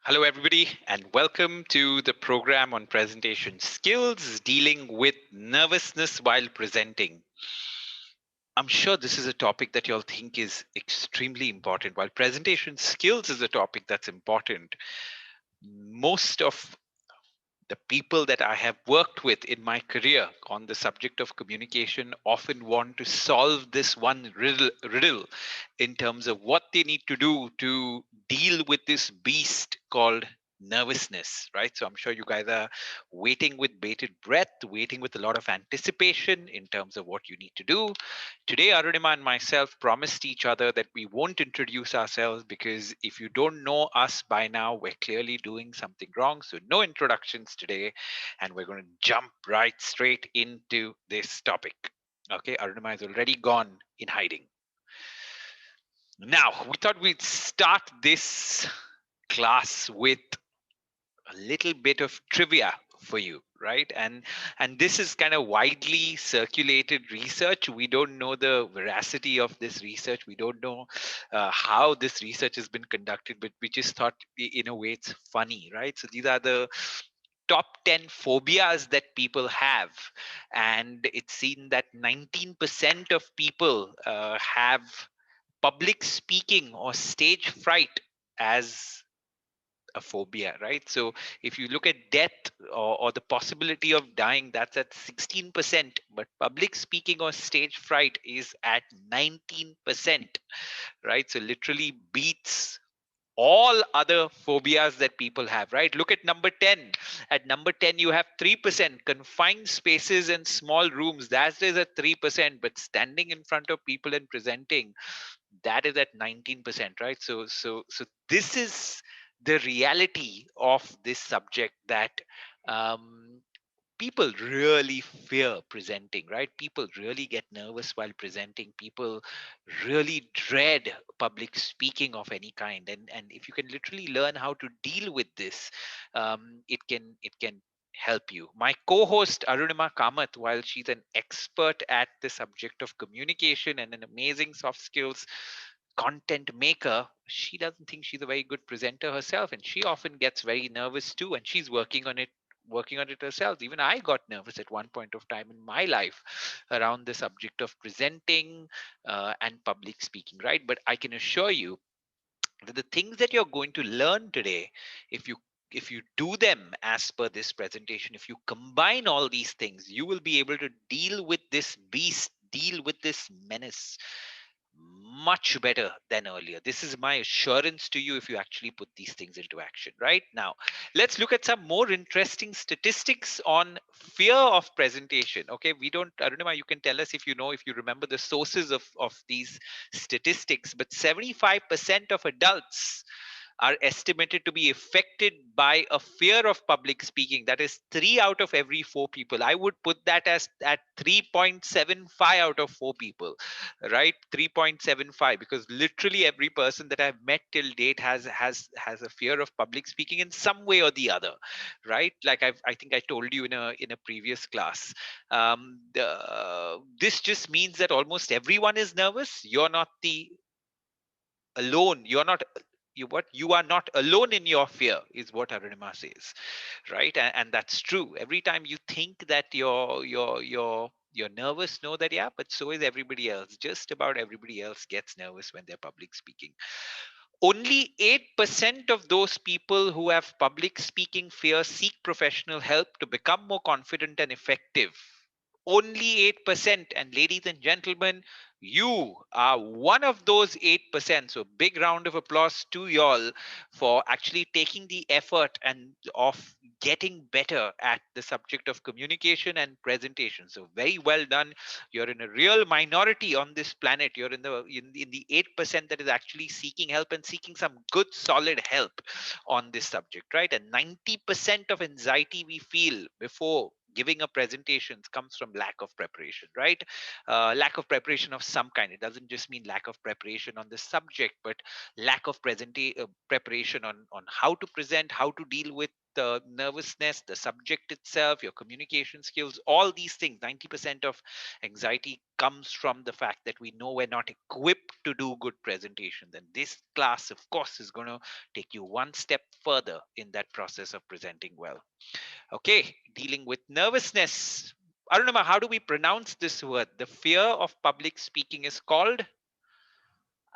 Hello, everybody, and welcome to the program on presentation skills dealing with nervousness while presenting. I'm sure this is a topic that you all think is extremely important. While presentation skills is a topic that's important, most of the people that I have worked with in my career on the subject of communication often want to solve this one riddle in terms of what they need to do to deal with this beast called nervousness, right? So I'm sure you guys are waiting with bated breath, waiting with a lot of anticipation in terms of what you need to do. Today, Arunima and myself promised each other that we won't introduce ourselves because if you don't know us by now, we're clearly doing something wrong. So, no introductions today, and we're going to jump right straight into this topic. Okay, Arunima is already gone in hiding. Now, we thought we'd start this class with a little bit of trivia for you, right? And this is kind of widely circulated research. We don't know the veracity of this research. We don't know how this research has been conducted, but we just thought in a way it's funny, right? So these are the top 10 phobias that people have, and it's seen that 19% of people have public speaking or stage fright as a phobia, right? So if you look at death or the possibility of dying, that's at 16%, but public speaking or stage fright is at 19%, right? So literally beats all other phobias that people have, right? Look at number 10. At number 10, you have 3% confined spaces and small rooms. That is at 3%, but standing in front of people and presenting, that is at 19%, right? So this is the reality of this subject that um, people really fear presenting, right? People really get nervous while presenting. People really dread public speaking of any kind, and if you can literally learn how to deal with this, it can help you. My co-host Arunima Kamat, while she's an expert at the subject of communication and an amazing soft skills content maker, she doesn't think she's a very good presenter herself, and she often gets very nervous too, and she's working on it herself. Even I got nervous at one point of time in my life around the subject of presenting and public speaking, right? But I can assure you that the things that you're going to learn today, if you do them as per this presentation, if you combine all these things, you will be able to deal with this beast, deal with this menace much better than earlier. This is my assurance to you if you actually put these things into action. Right now, let's look at some more interesting statistics on fear of presentation. Okay, I don't know, you can tell us if you know, if you remember the sources of these statistics, but 75% of adults are estimated to be affected by a fear of public speaking. That is 3 out of every 4 people. I would put that as at 3.75 out of 4 people, right? 3.75, because literally every person that I've met till date has a fear of public speaking in some way or the other, right? Like I think I told you in a previous class. This just means that almost everyone is nervous. You're not the alone. You're not you are not alone in your fear, is what Arunima says, right? And that's true. Every time you think that you're nervous, know that, yeah, but so is everybody else. Just about everybody else gets nervous when they're public speaking. Only 8% of those people who have public speaking fear seek professional help to become more confident and effective. Only 8%. And ladies and gentlemen, you are one of those 8%. So big round of applause to y'all for actually taking the effort and of getting better at the subject of communication and presentation. So very well done. You're in a real minority on this planet. You're in the 8% that is actually seeking help and seeking some good solid help on this subject, right? And 90% of anxiety we feel before giving a presentation comes from lack of preparation, right? Lack of preparation of some kind. It doesn't just mean lack of preparation on the subject, but lack of preparation on how to present, how to deal with the nervousness, the subject itself, your communication skills, all these things. 90% of anxiety comes from the fact that we know we're not equipped to do good presentations. And this class, of course, is going to take you one step further in that process of presenting well. Okay, dealing with nervousness. Arunima, how do we pronounce this word? The fear of public speaking is called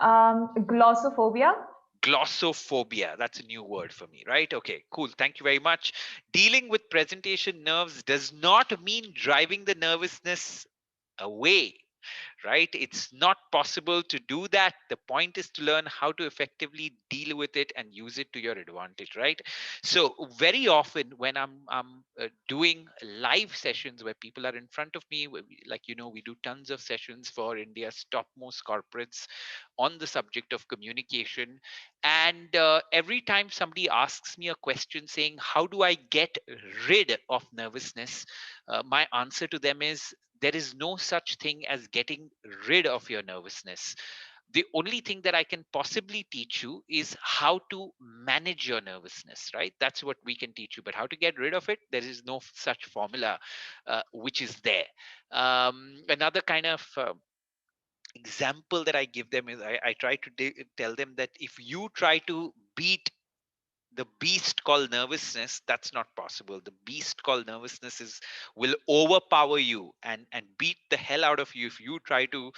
Glossophobia. glossophobia. That's a new word for me, right? Okay, cool. Thank you very much. Dealing with presentation nerves does not mean driving the nervousness away, right? It's not possible to do that. The point is to learn how to effectively deal with it and use it to your advantage, right? So very often when I'm doing live sessions where people are in front of me, like we do tons of sessions for India's topmost corporates on the subject of communication, and every time somebody asks me a question saying how do I get rid of nervousness, my answer to them is there is no such thing as getting rid of your nervousness. The only thing that I can possibly teach you is how to manage your nervousness, right? That's what we can teach you. But how to get rid of it, there is no such formula which is there. Another kind of example that I give them is I try to tell them that if you try to beat the beast called nervousness, that's not possible. The beast called nervousness is will overpower you and beat the hell out of you if you try to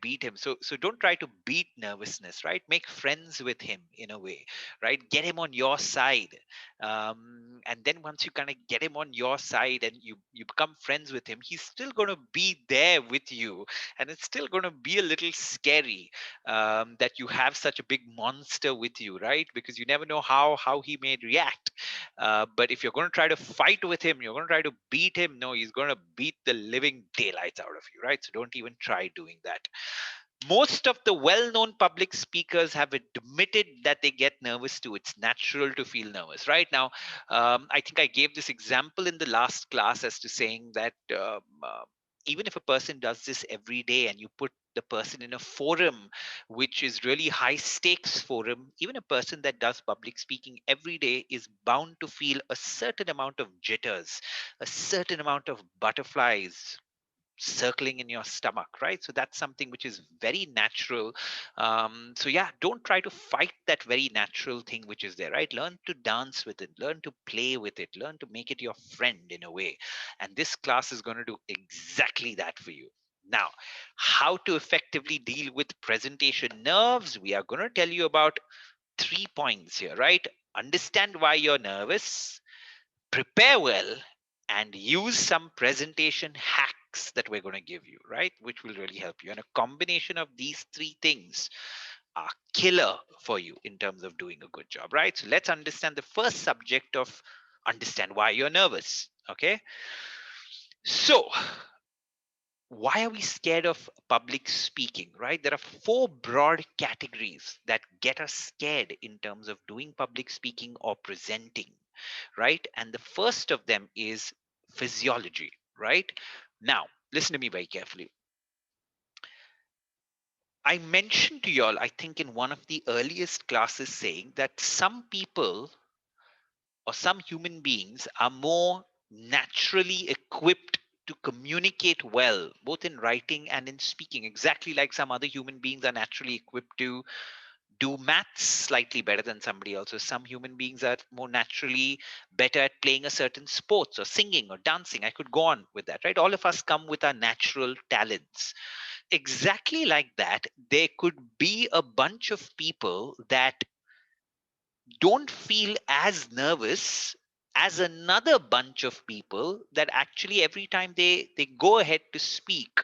beat him. So don't try to beat nervousness, right? Make friends with him in a way, right? Get him on your side. And then once you kind of get him on your side and you become friends with him, he's still going to be there with you, and it's still going to be a little scary that you have such a big monster with you, right? Because you never know how he may react. But if you're going to try to fight with him, you're going to try to beat him. No, he's going to beat the living daylights out of you, right? So don't even try doing that. Most of the well-known public speakers have admitted that they get nervous too. It's natural to feel nervous. Right now, I think I gave this example in the last class as to saying that even if a person does this every day and you put the person in a forum which is really high stakes forum, even a person that does public speaking every day is bound to feel a certain amount of jitters, a certain amount of butterflies circling in your stomach, right? So that's something which is very natural. So yeah, don't try to fight that very natural thing which is there, right? Learn to dance with it, learn to play with it, learn to make it your friend in a way. And this class is going to do exactly that for you. Now, how to effectively deal with presentation nerves, we are going to tell you about 3 points here, right? Understand why you're nervous, prepare well, and use some presentation hacks that we're going to give you, right? Which will really help you. And a combination of these three things are killer for you in terms of doing a good job, right? So let's understand the first subject of understand why you're nervous. Okay. So, why are we scared of public speaking, right? There are four broad categories that get us scared in terms of doing public speaking or presenting, right? And the first of them is physiology, right? Now, listen to me very carefully. I mentioned to y'all, I think in one of the earliest classes, saying that some people or some human beings are more naturally equipped to communicate well, both in writing and in speaking, exactly like some other human beings are naturally equipped to do maths slightly better than somebody else. So some human beings are more naturally better at playing a certain sports or singing or dancing. I could go on with that, right? All of us come with our natural talents. Exactly like that, there could be a bunch of people that don't feel as nervous as another bunch of people that actually every time they go ahead to speak,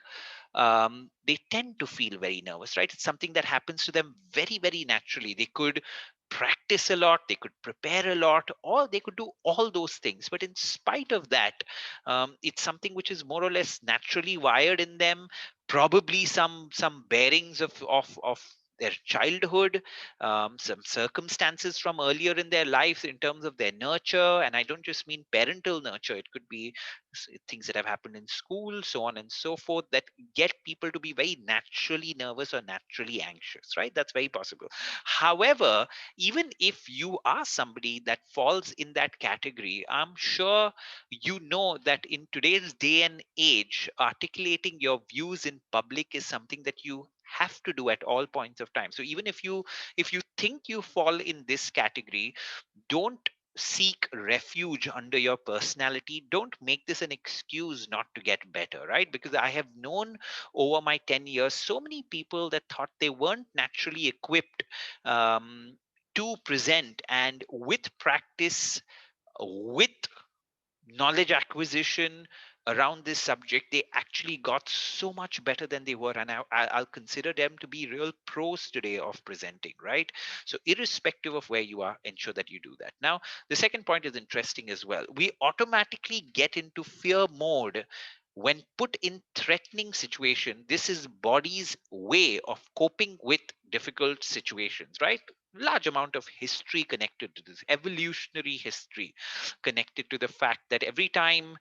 they tend to feel very nervous, right? It's something that happens to them very, very naturally. They could practice a lot, they could prepare a lot, or they could do all those things. But in spite of that, it's something which is more or less naturally wired in them. Probably some bearings of their childhood, some circumstances from earlier in their lives in terms of their nurture. And I don't just mean parental nurture, it could be things that have happened in school, so on and so forth, that get people to be very naturally nervous or naturally anxious, right? That's very possible. However, even if you are somebody that falls in that category, I'm sure you know that in today's day and age, articulating your views in public is something that you have to do at all points of time. So even if you think you fall in this category, don't seek refuge under your personality. Don't make this an excuse not to get better, right? Because I have known over my 10 years so many people that thought they weren't naturally equipped um, to present, and with practice, with knowledge acquisition around this subject, they actually got so much better than they were. And I'll consider them to be real pros today of presenting, right? So irrespective of where you are, ensure that you do that. Now, the second point is interesting as well. We automatically get into fear mode when put in threatening situation. This is body's way of coping with difficult situations, right? Large amount of history connected to this, evolutionary history connected to the fact that every time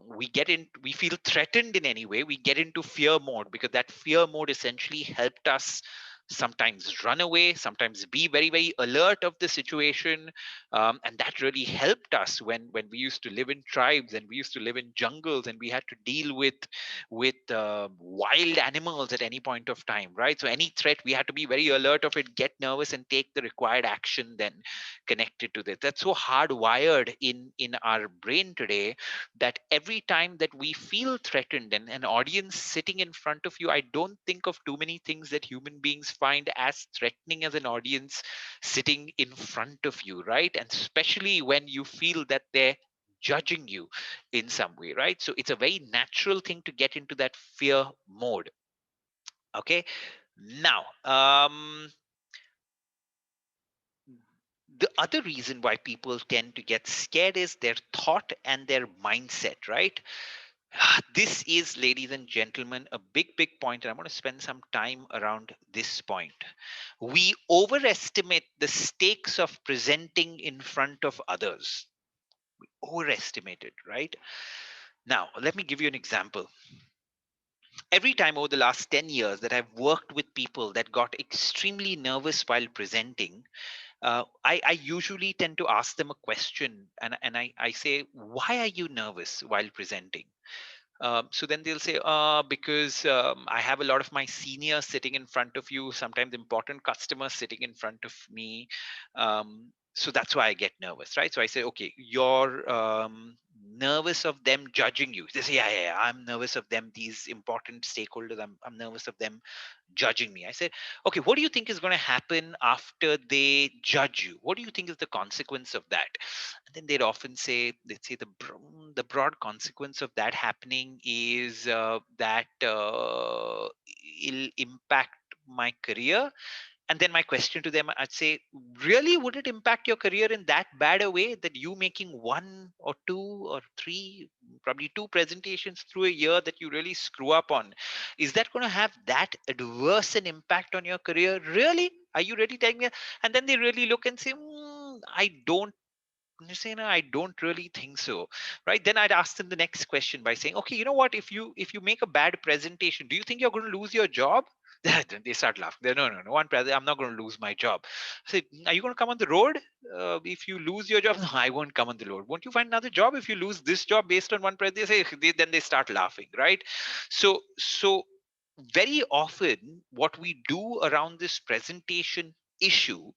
we feel threatened in any way, we get into fear mode, because that fear mode essentially helped us sometimes run away, sometimes be very, very alert of the situation. And that really helped us when we used to live in tribes and we used to live in jungles and we had to deal with wild animals at any point of time, right? So any threat, we had to be very alert of it, get nervous, and take the required action then connected to this. That's so hardwired in our brain today, that every time that we feel threatened and an audience sitting in front of you, I don't think of too many things that human beings find as threatening as an audience sitting in front of you, right? And especially when you feel that they're judging you in some way, right? So it's a very natural thing to get into that fear mode. Okay. Now, the other reason why people tend to get scared is their thought and their mindset, right? This is, ladies and gentlemen, a big, big point, and I'm going to spend some time around this point. We overestimate the stakes of presenting in front of others. Overestimate it, right? Now, let me give you an example. Every time over the last 10 years that I've worked with people that got extremely nervous while presenting, I usually tend to ask them a question, and I say, why are you nervous while presenting? So then they'll say, because I have a lot of my seniors sitting in front of you, sometimes important customers sitting in front of me. So that's why I get nervous, right? So I say, okay, you're nervous of them judging you. They say, yeah, I'm nervous of them, these important stakeholders, I'm nervous of them judging me. I said, okay, what do you think is going to happen after they judge you? What do you think is the consequence of that? And then they'd say the broad consequence of that happening is that it'll impact my career. And then my question to them, I'd say, really, would it impact your career in that bad a way that you making one or two or three, probably two presentations through a year that you really screw up on? Is that going to have that adverse an impact on your career? Really? Are you really telling me? And then they really look and say, I don't. You say, no, I don't really think so, right? Then I'd ask them the next question by saying, okay, you know what, if you make a bad presentation, do you think you're going to lose your job? Then they start laughing. They're, no, one present, I'm not going to lose my job. I say, are you going to come on the road if you lose your job? No, I won't come on the road. Won't you find another job if you lose this job based on one present? Then they start laughing, right? So very often what we do around this presentation issue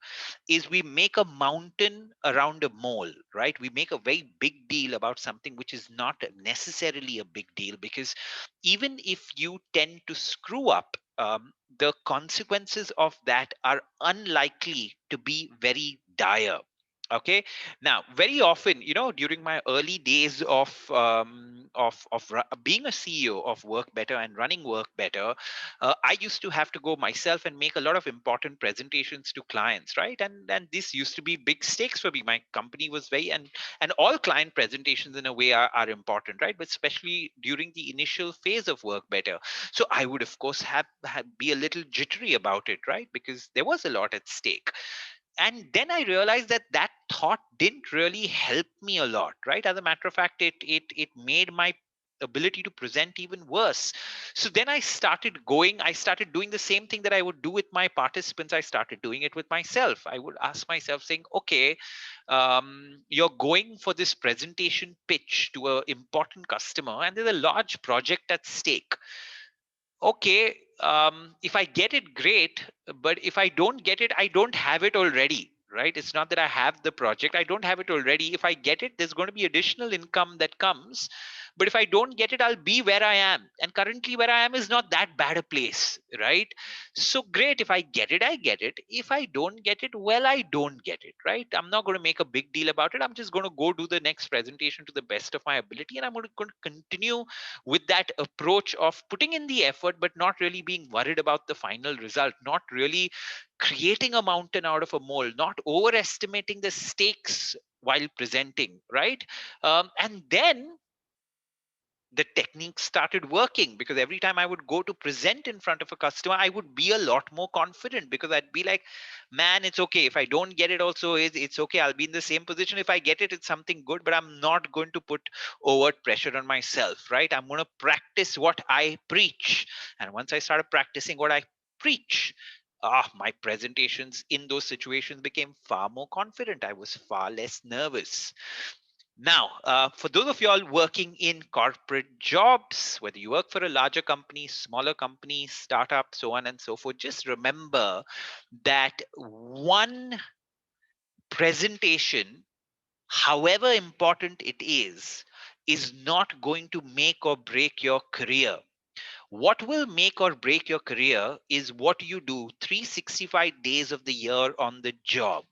is we make a mountain around a mole, right? We make a very big deal about something which is not necessarily a big deal, because even if you tend to screw up, the consequences of that are unlikely to be very dire. Okay. Now, very often, during my early days of being a CEO of Work Better and running Work Better, I used to have to go myself and make a lot of important presentations to clients, right? And this used to be big stakes for me. My company was very, and all client presentations in a way are important, right? But especially during the initial phase of Work Better. So I would of course have be a little jittery about it, right? Because there was a lot at stake. And then I realized that that thought didn't really help me a lot, right? As a matter of fact, it made my ability to present even worse. So then I started doing the same thing that I would do with my participants. I started doing it with myself. I would ask myself, saying, okay, you're going for this presentation pitch to an important customer and there's a large project at stake. Okay, if I get it, great. But if I don't get it, I don't have it already, right? It's not that I have the project, I don't have it already. If I get it, there's going to be additional income that comes. But if I don't get it, I'll be where I am, and currently where I am is not that bad a place, right? So great, if I get it, I get it. If I don't get it, well, I don't get it, right? I'm not going to make a big deal about it. I'm just going to go do the next presentation to the best of my ability, and I'm going to continue with that approach of putting in the effort but not really being worried about the final result, not really creating a mountain out of a mole, not overestimating the stakes while presenting, right? And then the technique started working, because every time I would go to present in front of a customer, I would be a lot more confident, because I'd be like, man, it's okay. If I don't get it also, it's okay. I'll be in the same position. If I get it, it's something good, but I'm not going to put overt pressure on myself, right? I'm going to practice what I preach. And once I started practicing what I preach, my presentations in those situations became far more confident. I was far less nervous. Now, for those of you all working in corporate jobs, whether you work for a larger company, smaller company, startup, so on and so forth, just remember that one presentation, however important it is not going to make or break your career. What will make or break your career is what you do 365 days of the year on the job.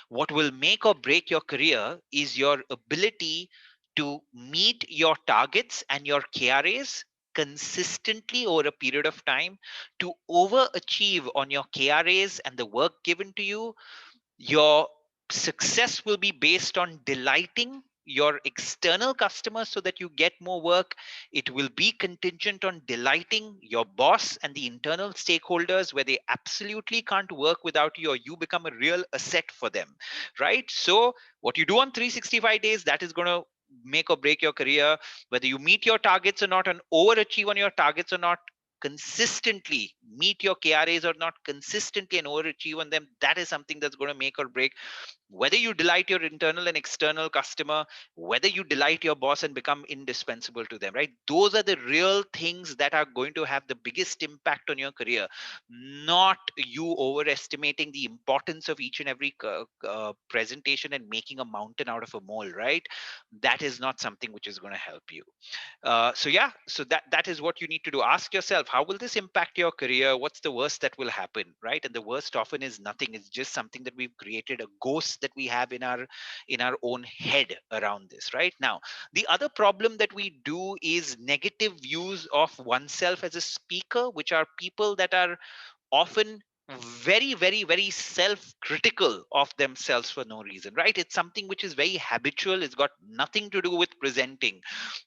What will make or break your career is your ability to meet your targets and your KRAs consistently over a period of time, to overachieve on your KRAs and the work given to you. Your success will be based on delighting your external customers so that you get more work. It will be contingent on delighting your boss and the internal stakeholders, where they absolutely can't work without you, or you become a real asset for them, right? So what you do on 365 days, that is going to make or break your career. Whether you meet your targets or not, and overachieve on your targets or not, consistently meet your KRAs or not, consistently and overachieve on them, that is something that's going to make or break whether you delight your internal and external customer, whether you delight your boss and become indispensable to them, right? Those are the real things that are going to have the biggest impact on your career, not you overestimating the importance of each and every presentation and making a mountain out of a mole, right? That is not something which is going to help you. So yeah, so that is what you need to do. Ask yourself, how will this impact your career? What's the worst that will happen, right? And the worst often is nothing. It's just something that we've created, a ghost that we have in our own head around this, right? Now, the other problem that we do is negative views of oneself as a speaker, which are people that are often very, very, very self-critical of themselves for no reason, right? It's something which is very habitual. It's got nothing to do with presenting.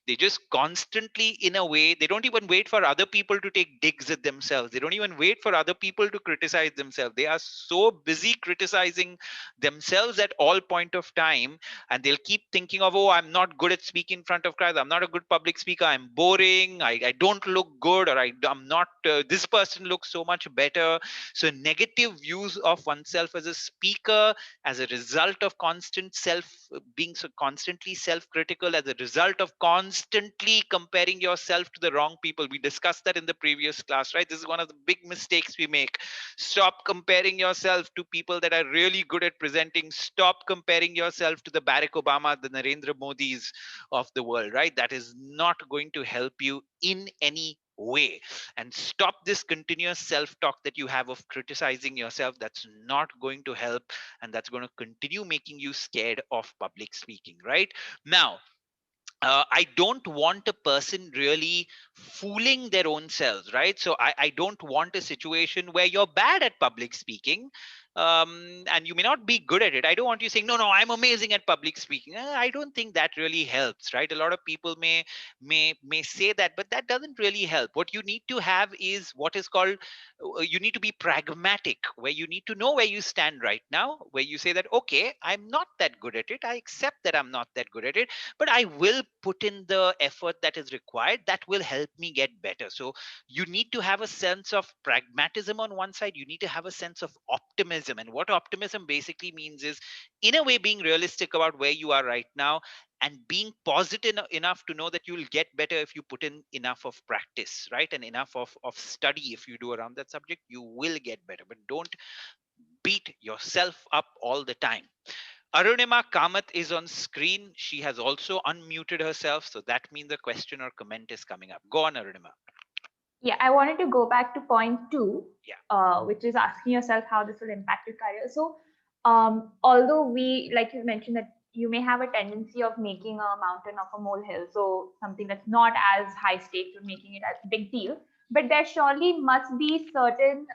They just constantly, in a way, they don't even wait for other people to take digs at themselves. They don't even wait for other people to criticize themselves. They are so busy criticizing themselves at all point of time, and they'll keep thinking of, oh, I'm not good at speaking in front of crowds, I'm not a good public speaker, I'm boring, I don't look good, or I'm not this person looks so much better. So negative views of oneself as a speaker, as a result of constant self being so constantly self-critical, as a result of constantly comparing yourself to the wrong people. We discussed that in the previous class, right? This is one of the big mistakes we make. Stop comparing yourself to people that are really good at presenting. Stop comparing yourself to the Barack Obama, the Narendra Modis of the world, right? That is not going to help you in any way, and stop this continuous self-talk that you have of criticizing yourself. That's not going to help, and that's going to continue making you scared of public speaking. Right now, I don't want a person really fooling their own selves, right? So I don't want a situation where you're bad at public speaking, and you may not be good at it. I don't want you saying, no, no, I'm amazing at public speaking. I don't think that really helps, right? A lot of people may say that, but that doesn't really help. What you need to have is what is called, you need to be pragmatic, where you need to know where you stand right now, where you say that, okay, I'm not that good at it. I accept that I'm not that good at it, but I will put in the effort that is required. That will help me get better. So you need to have a sense of pragmatism on one side. You need to have a sense of optimism. And what optimism basically means is, in a way, being realistic about where you are right now, and being positive enough to know that you'll get better if you put in enough of practice, right? And enough of study. If you do around that subject, you will get better, but don't beat yourself up all the time. Arunima Kamat is on screen. She has also unmuted herself. So that means a question or comment is coming up. Go on, Arunima. Yeah, I wanted to go back to point two, Yeah. which is asking yourself how this will impact your career. So, although we, like you mentioned, that you may have a tendency of making a mountain of a molehill, so something that's not as high stakes or making it a big deal. But there surely must be certain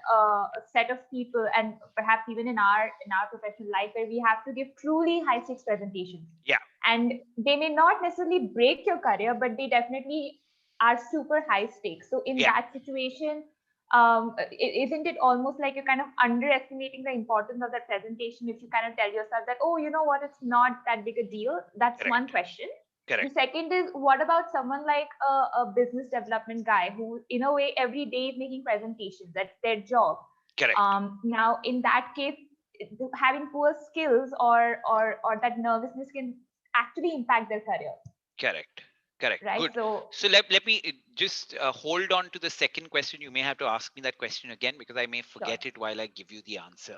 set of people, and perhaps even in our professional life, where we have to give truly high stakes presentations, Yeah. and they may not necessarily break your career, but they definitely are super high stakes. So in Yeah. that situation, isn't it almost like you're kind of underestimating the importance of that presentation if you kind of tell yourself that, oh, you know what, it's not that big a deal? That's one Correct. question. The Correct. second is, what about someone like a business development guy who, in a way, every day is making presentations? That's their job. Correct. Now, in that case, having poor skills or that nervousness can actually impact their career, Correct. Correct. right? Good. So, So let me just hold on to the second question. You may have to ask me that question again, because I may sure. forget it while I give you the answer.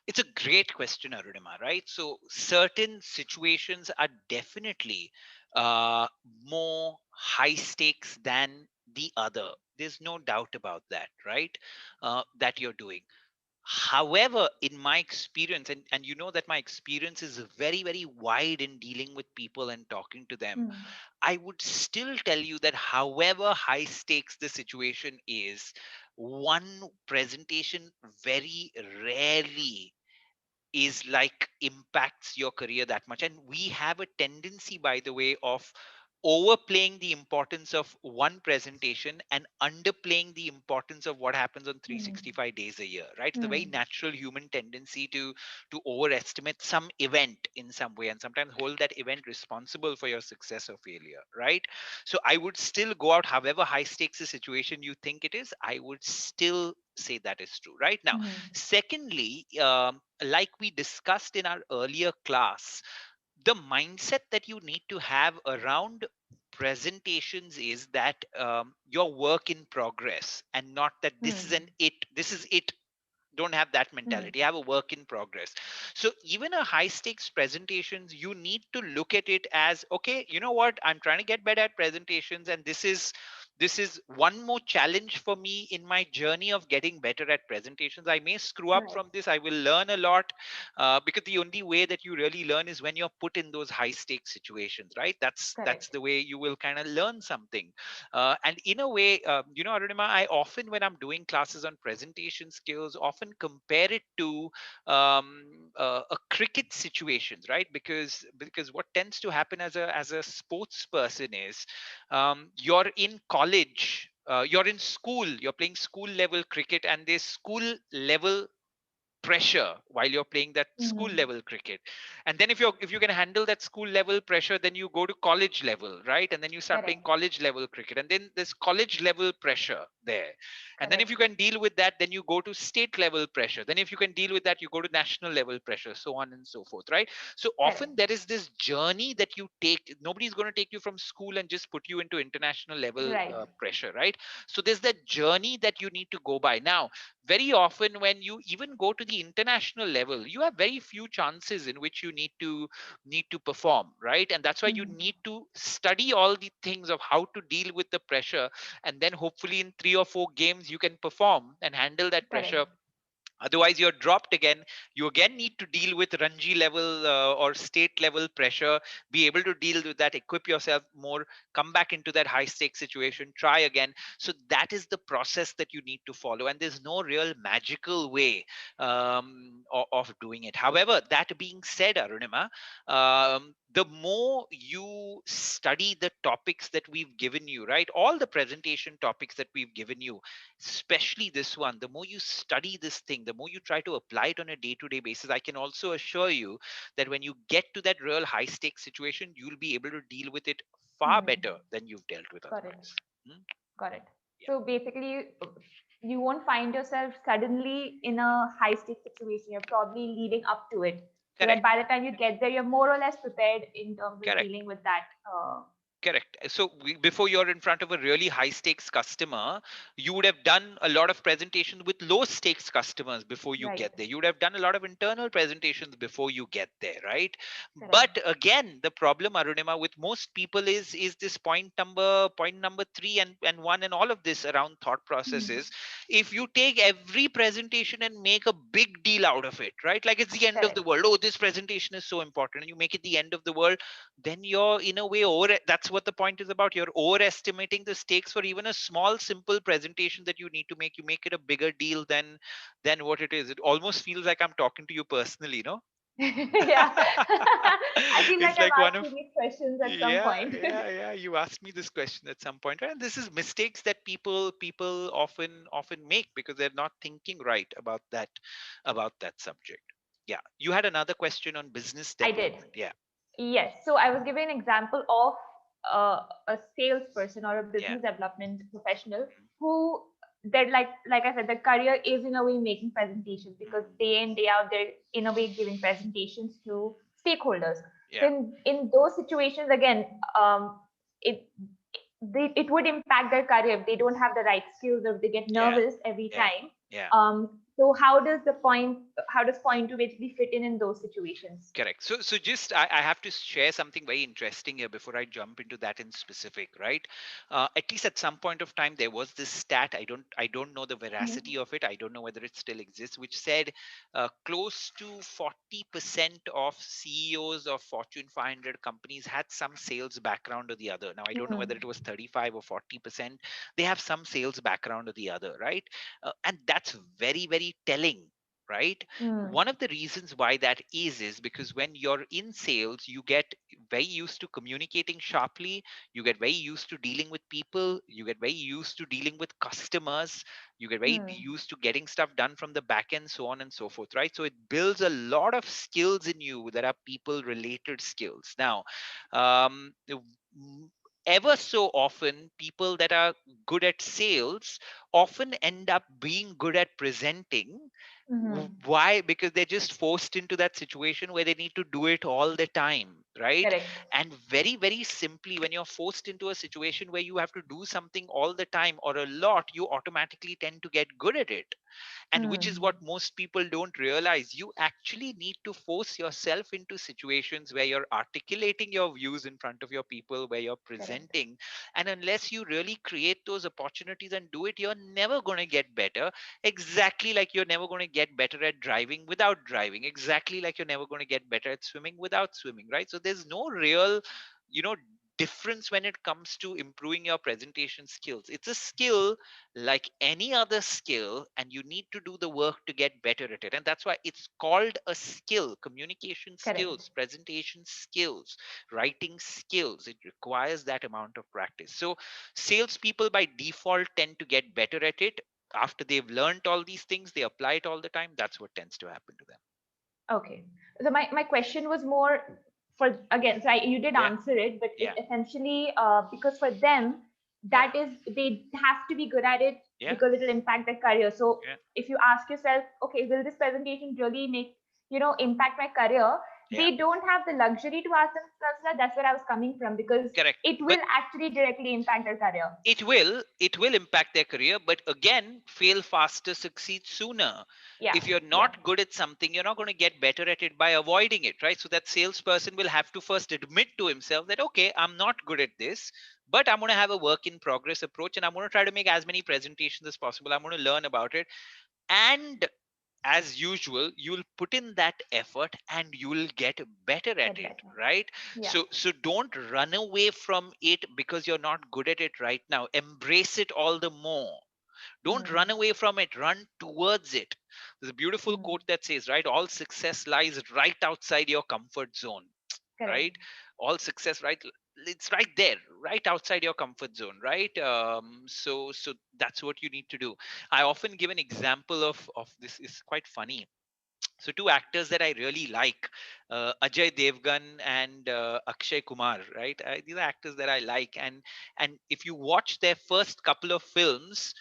It's a great question, Arunima, right? So certain situations are definitely uh, more high stakes than the other. There's no doubt about that, right? That you're doing. However, in my experience, and you know that my experience is very, very wide in dealing with people and talking to them, Hmm. I would still tell you that however high stakes the situation is, one presentation very rarely is like impacts your career that much. And we have a tendency, by the way, of overplaying the importance of one presentation and underplaying the importance of what happens on Hmm. 365 days a year, right? It's a very Hmm. natural human tendency to overestimate some event in some way, and sometimes hold that event responsible for your success or failure, right? So I would still go out, however high stakes the situation you think it is, I would still say that is true. Right now, Hmm. secondly, like we discussed in our earlier class, the mindset that you need to have around presentations is that your work in progress, and not that Hmm. this is it. Don't have that Hmm. mentality. Have a work in progress. So even a high stakes presentations, you need to look at it as, okay, you know what, I'm trying to get better at presentations, and this is one more challenge for me in my journey of getting better at presentations. I may screw up Right. from this, I will learn a lot, because the only way that you really learn is when you're put in those high stakes situations, right? That's Correct. the way you will kind of learn something. And in a way, Arunima, I often, when I'm doing classes on presentation skills, often compare it to a cricket situations, right? Because what tends to happen as a sports person is, you're in college, you're in school, you're playing school level cricket, and there's school level pressure while you're playing that school Hmm. level cricket. And then if you can handle that school level pressure, then you go to college level, right? And then you start playing Correct. college level cricket, and then there's college level pressure. there. And then if you Correct. can deal with that, then you go to state level pressure. Then if you can deal with that, you go to national level pressure, so on and so forth, right? So often Correct. there is this journey that you take. Nobody's going to take you from school and just put you into international level Right. pressure, right? So there's that journey that you need to go by. Now, very often when you even go to the international level, you have very few chances in which you need to perform, right? And that's why you Mhm. need to study all the things of how to deal with the pressure, and then hopefully in 3 or 4 games you can perform and handle that Correct. pressure. Otherwise you're dropped again. You again need to deal with ranji level or state level pressure, be able to deal with that, equip yourself more, come back into that high stake situation, try again. So that is the process that you need to follow, and there's no real magical way of doing it. However, that being said, Arunima, the more you study the topics that we've given you, right, all the presentation topics that we've given you, especially this one, the more you study this thing, the more you try to apply it on a day to day basis, I can also assure you that when you get to that real high stakes situation, you'll be able to deal with it far Hmm. better than you've dealt with Got it. otherwise. Hmm? Got it. Yeah, So basically, you won't find yourself suddenly in a high stake situation. You're probably leading up to it, so that correct. by the time you get there, you're more or less prepared in terms of Correct. dealing with that. Correct. So before you're in front of a really high stakes customer, you would have done a lot of presentations with low stakes customers before you Right. get there. You would have done a lot of internal presentations before you get there, right? Correct. But again, the problem, Arunima, with most people is this point number three and one, and all of this around thought Hmm. processes. If you take every presentation and make a big deal out of it, right? Like it's the end of the Correct. world. Oh, this presentation is so important, and you make it the end of the world, then you're in a way over. That's what the point is about. You're overestimating the stakes for even a small simple presentation that you need to make. You make it a bigger deal than what it is. It almost feels like I'm talking to you personally, no? Yeah. I feel like It's I've like one asked of, you these questions at some yeah, point. yeah. You asked me this question at some point, right? And this is mistakes that people often make because they're not thinking right about that subject. Yeah, you had another question on business I did. development. Yeah, Yes. So I was giving an example of a salesperson or a yeah. business development professional Mhm, who they're like I said, their career is in a way making presentations because mhm. day in day out they're in a way giving presentations to stakeholders. So Yeah, in those situations again, it it would impact their career if they don't have the right skills or if they get yeah, nervous every yeah, time. yeah. So how does point to basically fit in those situations? Correct. So just I have to share something very interesting here before I jump into that in specific, right? At least at some point of time, there was this stat. I don't know the Mhm. veracity of it. I don't know whether it still exists, which said close to 40% of CEOs of Fortune 500 companies had some sales background or the other. Now I don't know whether it Mm. was 35 or 40%. They have some sales background or the other, right? And that's very very telling, right? Mm. One of the reasons why that is because when you're in sales, you get very used to communicating sharply, you get very used to dealing with people, you get very used to dealing with customers, you get very Mm. used to getting stuff done from the back end, so on and so forth, right? So it builds a lot of skills in you that are people related skills. Now, ever so often, people that are good at sales often end up being good at presenting. Mm-hmm. Why? Because they're just forced into that situation where they need to do it all the time, right? Correct. And very very simply, when you're forced into a situation where you have to do something all the time or a lot, you automatically tend to get good at it. And which is Mm. what most people don't realize. You actually need to force yourself into situations where you're articulating your views in front of your people, where you're Correct. presenting. And unless you really create those opportunities and do it, you're never going to get better. Exactly like you're never going to get better at driving without driving. Exactly like you're never going to get better at swimming without swimming, right? So there's no real, you know, difference when it comes to improving your presentation skills. It's a skill like any other skill, and you need to do the work to get better at it. And that's why it's called a skill. Communication Correct. skills, presentation skills, writing skills, it requires that amount of practice. So salespeople by default tend to get better at it. After they've learned all these things, they apply it all the time. That's what tends to happen to them. Okay. So my question was more for again, so you did Yeah, answer it, but it yeah, essentially because for them yeah, that is they have to be good at it Yeah. because it will impact their career. So Yeah. if you ask yourself, okay, will this presentation really make, impact my career? Yeah. They don't have the luxury to ask themselves that. That's where I was coming from, because Correct. it But will actually directly impact their career. it will impact their career, but again, fail faster, succeed sooner. Yeah, If you're yeah, not good at something, you're not going to get better at it by avoiding it, right? So that salesperson will have to first admit to himself that, okay, I'm not good at this, but I'm going to have a work in progress approach, and I'm going to try to make as many presentations as possible. I'm going to learn about it, and as usual, you'll put in that effort and you'll get better at get it, better. right? Yeah. So don't run away from it because you're not good at it right now. Embrace it all the more. Don't Mm, run away from it, run towards it. There's a beautiful mm, quote that says, right, all success lies right outside your comfort zone, correct. right? All success, right, it's right there, right outside your comfort zone, right? So that's what you need to do. I often give an example of this, is quite funny. So two actors that I really like, Ajay Devgan and Akshay Kumar, right? These are actors that I like, and if you watch their first couple of films,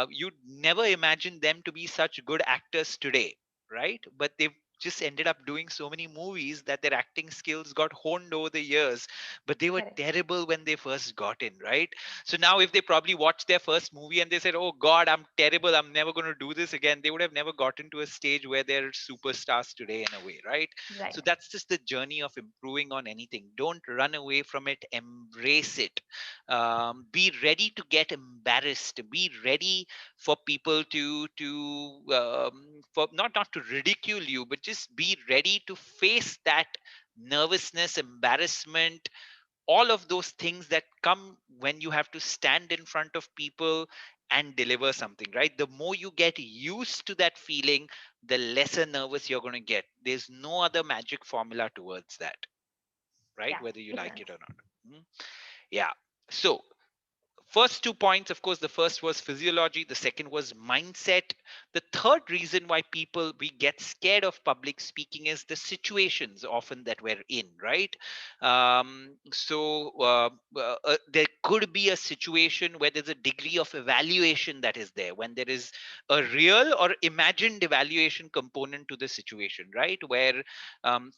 you'd never imagine them to be such good actors today, right? But they've just ended up doing so many movies that their acting skills got honed over the years, but they were Correct. terrible when they first got in, right? So now if they probably watched their first movie and they said, oh god, I'm terrible, I'm never going to do this again, they would have never gotten to a stage where they're superstars today, in a way, right? So Right. that's just the journey of improving on anything. Don't run away from it, embrace it. Be ready to get embarrassed, be ready for people to for not to ridicule you, but just be ready to face that nervousness, embarrassment, all of those things that come when you have to stand in front of people and deliver something, right? The more you get used to that feeling, the lesser nervous you're going to get. There's no other magic formula towards that, right? Yeah, Whether you it like does. it or not. Hmm? Yeah. So first 2 points, of course, the first was physiology, the second was mindset. The third reason why people we get scared of public speaking is the situations often that we're in, right? There could be a situation where there's a degree of evaluation that is there, when there is a real or imagined evaluation component to the situation, right? Where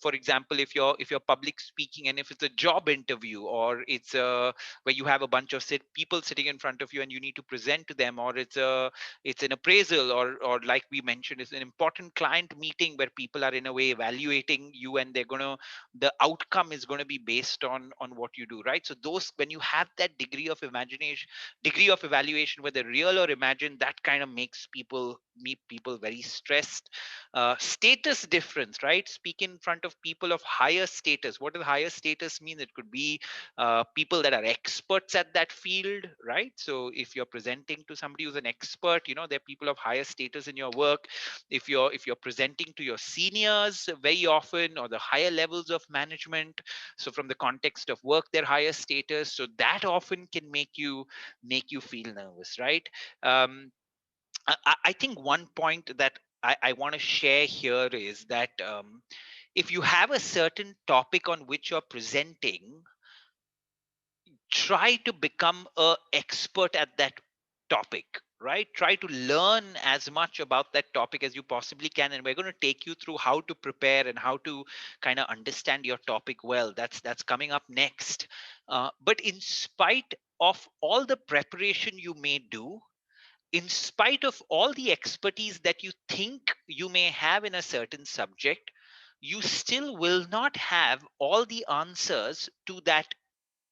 for example, if you're public speaking and if it's a job interview, or it's a where you have a bunch of people sitting in front of you and you need to present to them, or it's an appraisal, or like we mentioned, it's an important client meeting where people are in a way evaluating you, and the outcome is going to be based on what you do, right? So those, when you have that degree of evaluation, whether real or imagined, that kind of makes people very stressed. Status difference, right? Speak in front of people of higher status. What does higher status mean? It could be people that are experts at that field, right? So if you're presenting to somebody who's an expert, they're people of higher status in your work. If you're presenting to your seniors very often, or the higher levels of management, so from the context of work, they're higher status, so that often can make you feel nervous, right? I think one point that I want to share here is that if you have a certain topic on which you're presenting, try to become a expert at that topic, right? Try to learn as much about that topic as you possibly can, and we're going to take you through how to prepare and how to kind of understand your topic well. That's coming up next. But in spite of all the preparation you may do, in spite of all the expertise that you think you may have in a certain subject, you still will not have all the answers to that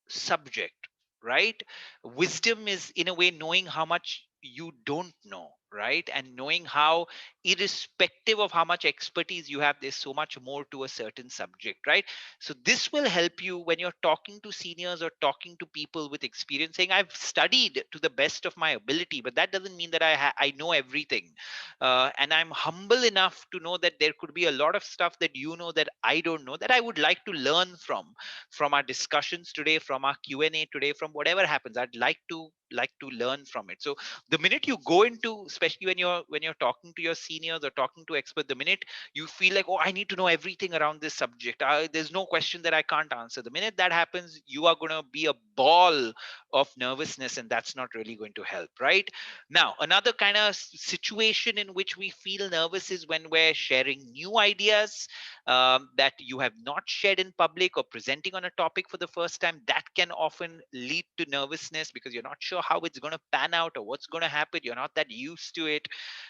subject, right? Wisdom is, in a way, knowing how much you don't know, right? And knowing how, irrespective of how much expertise you have, there's so much more to a certain subject, right? So this will help you when you're talking to seniors or talking to people with experience, saying, I've studied to the best of my ability, but that doesn't mean that I know everything. And I'm humble enough to know that there could be a lot of stuff that that I don't know, that I would like to learn from our discussions today, from our Q&A today, from whatever happens. I'd like to learn from it. So the minute you go into, especially when you're talking to your seniors or talking to experts, the minute you feel like, oh, I need to know everything around this subject, there's no question that I can't answer, the minute that happens, you are going to be a ball of nervousness, and that's not really going to help, right? Now, another kind of situation in which we feel nervous is when we're sharing new ideas that you have not shared in public, or presenting on a topic for the first time. That can often lead to nervousness because you're not sure how it's going to pan out or what's going to happen. You're not that used to it.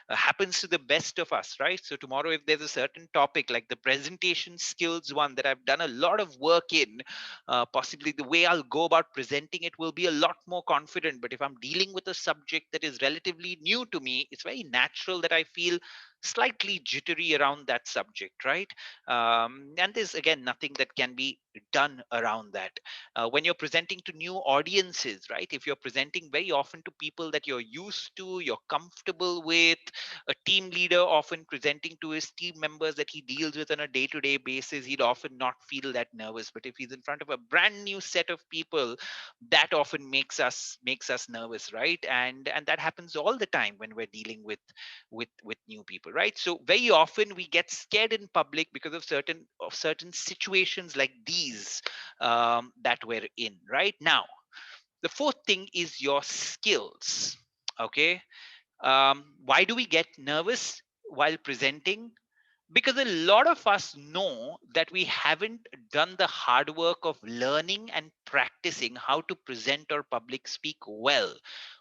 Happens to the best of us, right? So tomorrow, if there's a certain topic like the presentation skills one that I've done a lot of work in, possibly the way I'll go about presenting it will be a lot more confident. But if I'm dealing with a subject that is relatively new to me, it's very natural that I feel slightly jittery around that subject, right? And there's again nothing that can be done around that. When you're presenting to new audiences, right? If you're presenting very often to people that you're used to, you're comfortable with, a team leader often presenting to his team members that he deals with on a day-to-day basis, he'd often not feel that nervous. But if he's in front of a brand new set of people, that often makes us nervous, right? And that happens all the time when we're dealing with new people, right? So very often we get scared in public because of certain situations like these that we're in right now. The fourth thing is your skills. Okay. Why do we get nervous while presenting? Because a lot of us know that we haven't done the hard work of learning and practicing how to present or public speak well.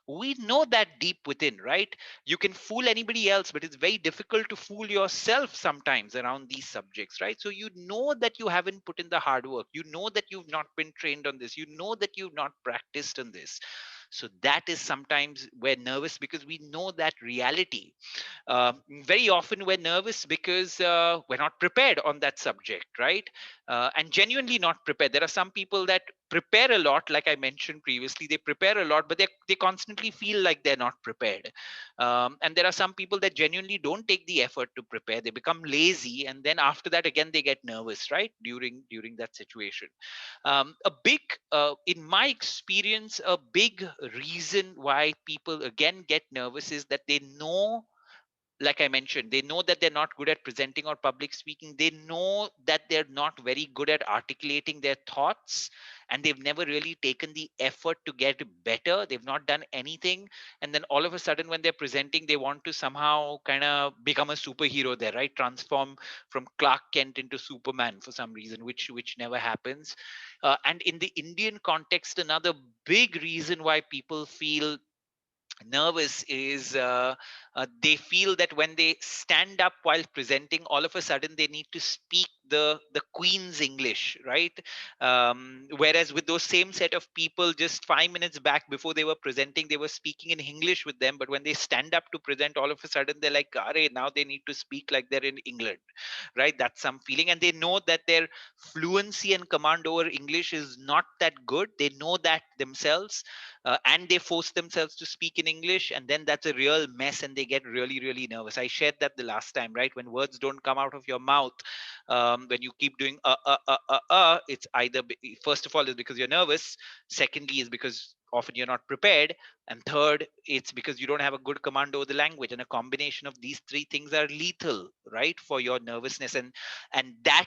We know that deep within, right? You can fool anybody else, but it's very difficult to fool yourself sometimes around these subjects, right? So you know that you haven't put in the hard work. You know that you've not been trained on this. You know that you've not practiced on this. So that is sometimes we're nervous because we know that reality. Very often we're nervous because we're not prepared on that subject, right? And genuinely not prepared. There are some people that prepare a lot, like I mentioned previously. They prepare a lot, but they constantly feel like they're not prepared. And there are some people that genuinely don't take the effort to prepare. They become lazy, and then after that, again, they get nervous, right? During that situation. A big, in my experience, a big reason why people again get nervous is that they know, like I mentioned, they know that they're not good at presenting or public speaking. They know that they're not very good at articulating their thoughts, and they've never really taken the effort to get better. They've not done anything. And then all of a sudden, when they're presenting, they want to somehow kind of become a superhero there, right? Transform from Clark Kent into Superman for some reason, which never happens. And in the Indian context, another big reason why people feel nervous is they feel that when they stand up while presenting, all of a sudden they need to speak the queen's English, right? Whereas with those same set of people just 5 minutes back, before they were presenting, they were speaking in English with them, but when they stand up to present, all of a sudden they're like, "Are now they need to speak like they're in England," right? That's some feeling. And they know that their fluency and command over English is not that good. They know that themselves, and they force themselves to speak in English, and then that's a real mess, and they get really, really nervous. I shared that the last time, right? When words don't come out of your mouth, when you keep doing it's either first of all is because you're nervous. Secondly is because often you're not prepared, and third, it's because you don't have a good command over the language. And a combination of these three things are lethal, right, for your nervousness. And that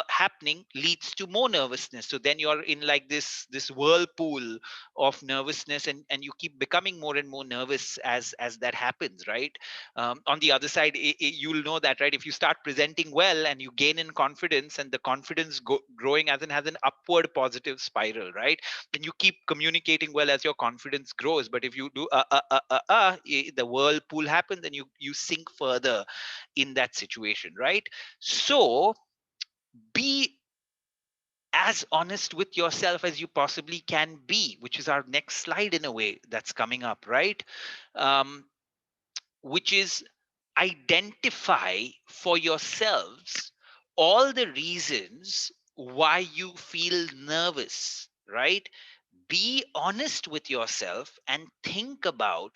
happening leads to more nervousness. So then you're in like this whirlpool of nervousness, and you keep becoming more and more nervous as that happens, right? On the other side, you'll know that, right? If you start presenting well and you gain in confidence, and the confidence growing as in has an upward positive spiral, right? Then you keep communicating well as your confidence grows. But if you do the whirlpool happens, and you sink further in that situation, right? So be as honest with yourself as you possibly can be, which is our next slide in a way that's coming up, right? Um, which is identify for yourselves all the reasons why you feel nervous, right? Be honest with yourself and think about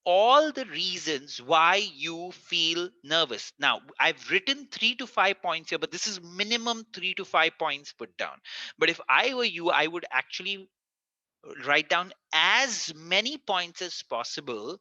all the reasons why you feel nervous. Now, I've written 3 to 5 points here, but this is minimum 3 to 5 points put down. But if I were you, I would actually write down as many points as possible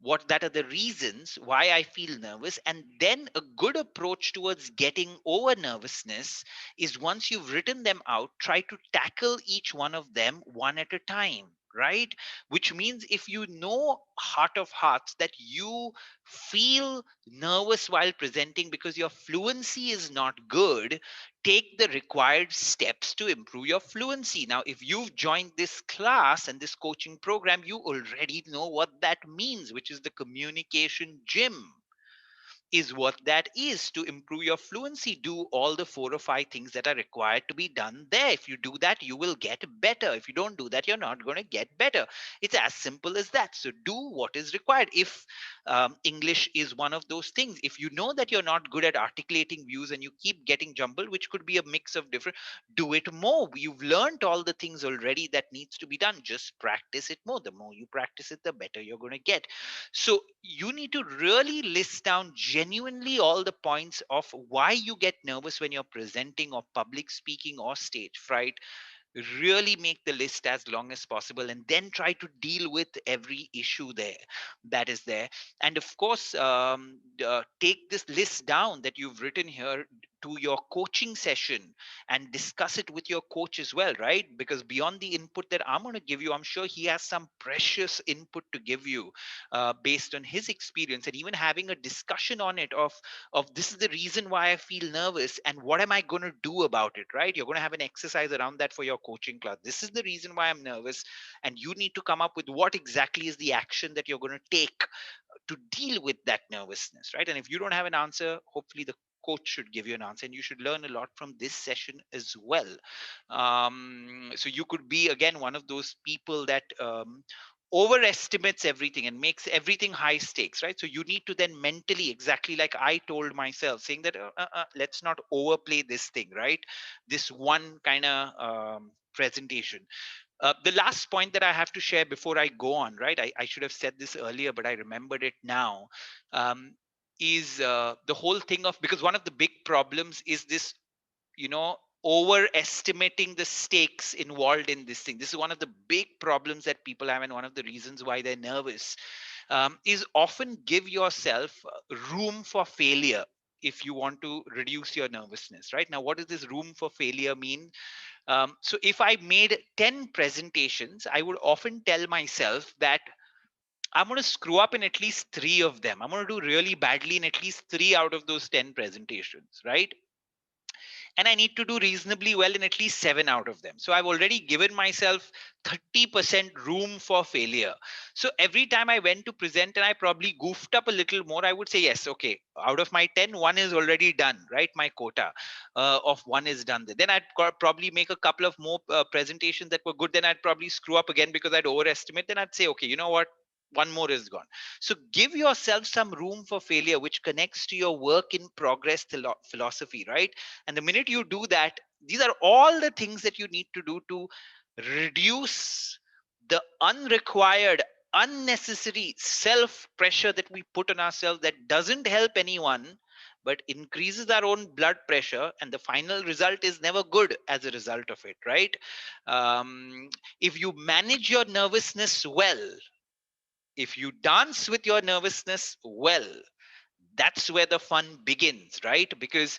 what that are the reasons why I feel nervous. And then a good approach towards getting over nervousness is, once you've written them out, try to tackle each one of them one at a time, right? Which means, if you know heart of hearts that you feel nervous while presenting because your fluency is not good, take the required steps to improve your fluency. Now, if you've joined this class and this coaching program, you already know what that means, which is the communication gym is what that is. To improve your fluency, do all the 4 or 5 things that are required to be done there. If you do that, you will get better. If you don't do that, you're not going to get better. It's as simple as that. So do what is required. If English is one of those things, if you know that you're not good at articulating views and you keep getting jumbled, which could be a mix of different, do it more. You've learned all the things already that needs to be done. Just practice it more. The more you practice it, the better you're going to get. So you need to really list down genuinely all the points of why you get nervous when you're presenting or public speaking or stage fright. Really make the list as long as possible, and then try to deal with every issue there that is there. And of course, take this list down that you've written here to your coaching session and discuss it with your coach as well, right? Because beyond the input that I'm going to give you, I'm sure he has some precious input to give you, based on his experience, and even having a discussion on it of this is the reason why I feel nervous and what am I going to do about it, right? You're going to have an exercise around that for your coaching class. This is the reason why I'm nervous, and you need to come up with what exactly is the action that you're going to take to deal with that nervousness, right? And if you don't have an answer, hopefully the coach should give you an answer, and you should learn a lot from this session as well. So you could be, again, one of those people that overestimates everything and makes everything high stakes, right? So you need to then mentally, exactly like I told myself, saying that let's not overplay this thing, right? This one kind of presentation. The last point that I have to share before I go on, right? I should have said this earlier, but I remembered it now. Um, is the whole thing of, because one of the big problems is this, overestimating the stakes involved in this thing. This is one of the big problems that people have, and one of the reasons why they're nervous, is often give yourself room for failure if you want to reduce your nervousness. Right now, what does this room for failure mean? So if I made 10 presentations, I would often tell myself that I'm going to screw up in at least 3 of them. I'm going to do really badly in at least 3 out of those 10 presentations, right? And I need to do reasonably well in at least 7 out of them. So I've already given myself 30% room for failure. So every time I went to present and I probably goofed up a little more, I would say, yes, okay, out of my 10, one is already done, right? My quota of one is done. Then I'd probably make a couple of more presentations that were good. Then I'd probably screw up again because I'd overestimate. Then I'd say, okay, you know what? One more is gone. So give yourself some room for failure, which connects to your work in progress philosophy, right? And the minute you do that, these are all the things that you need to do to reduce the unrequired, unnecessary self pressure that we put on ourselves, that doesn't help anyone but increases our own blood pressure, and the final result is never good as a result of it, right? um, if you manage your nervousness well, if you dance with your nervousness well, that's where the fun begins, right? Because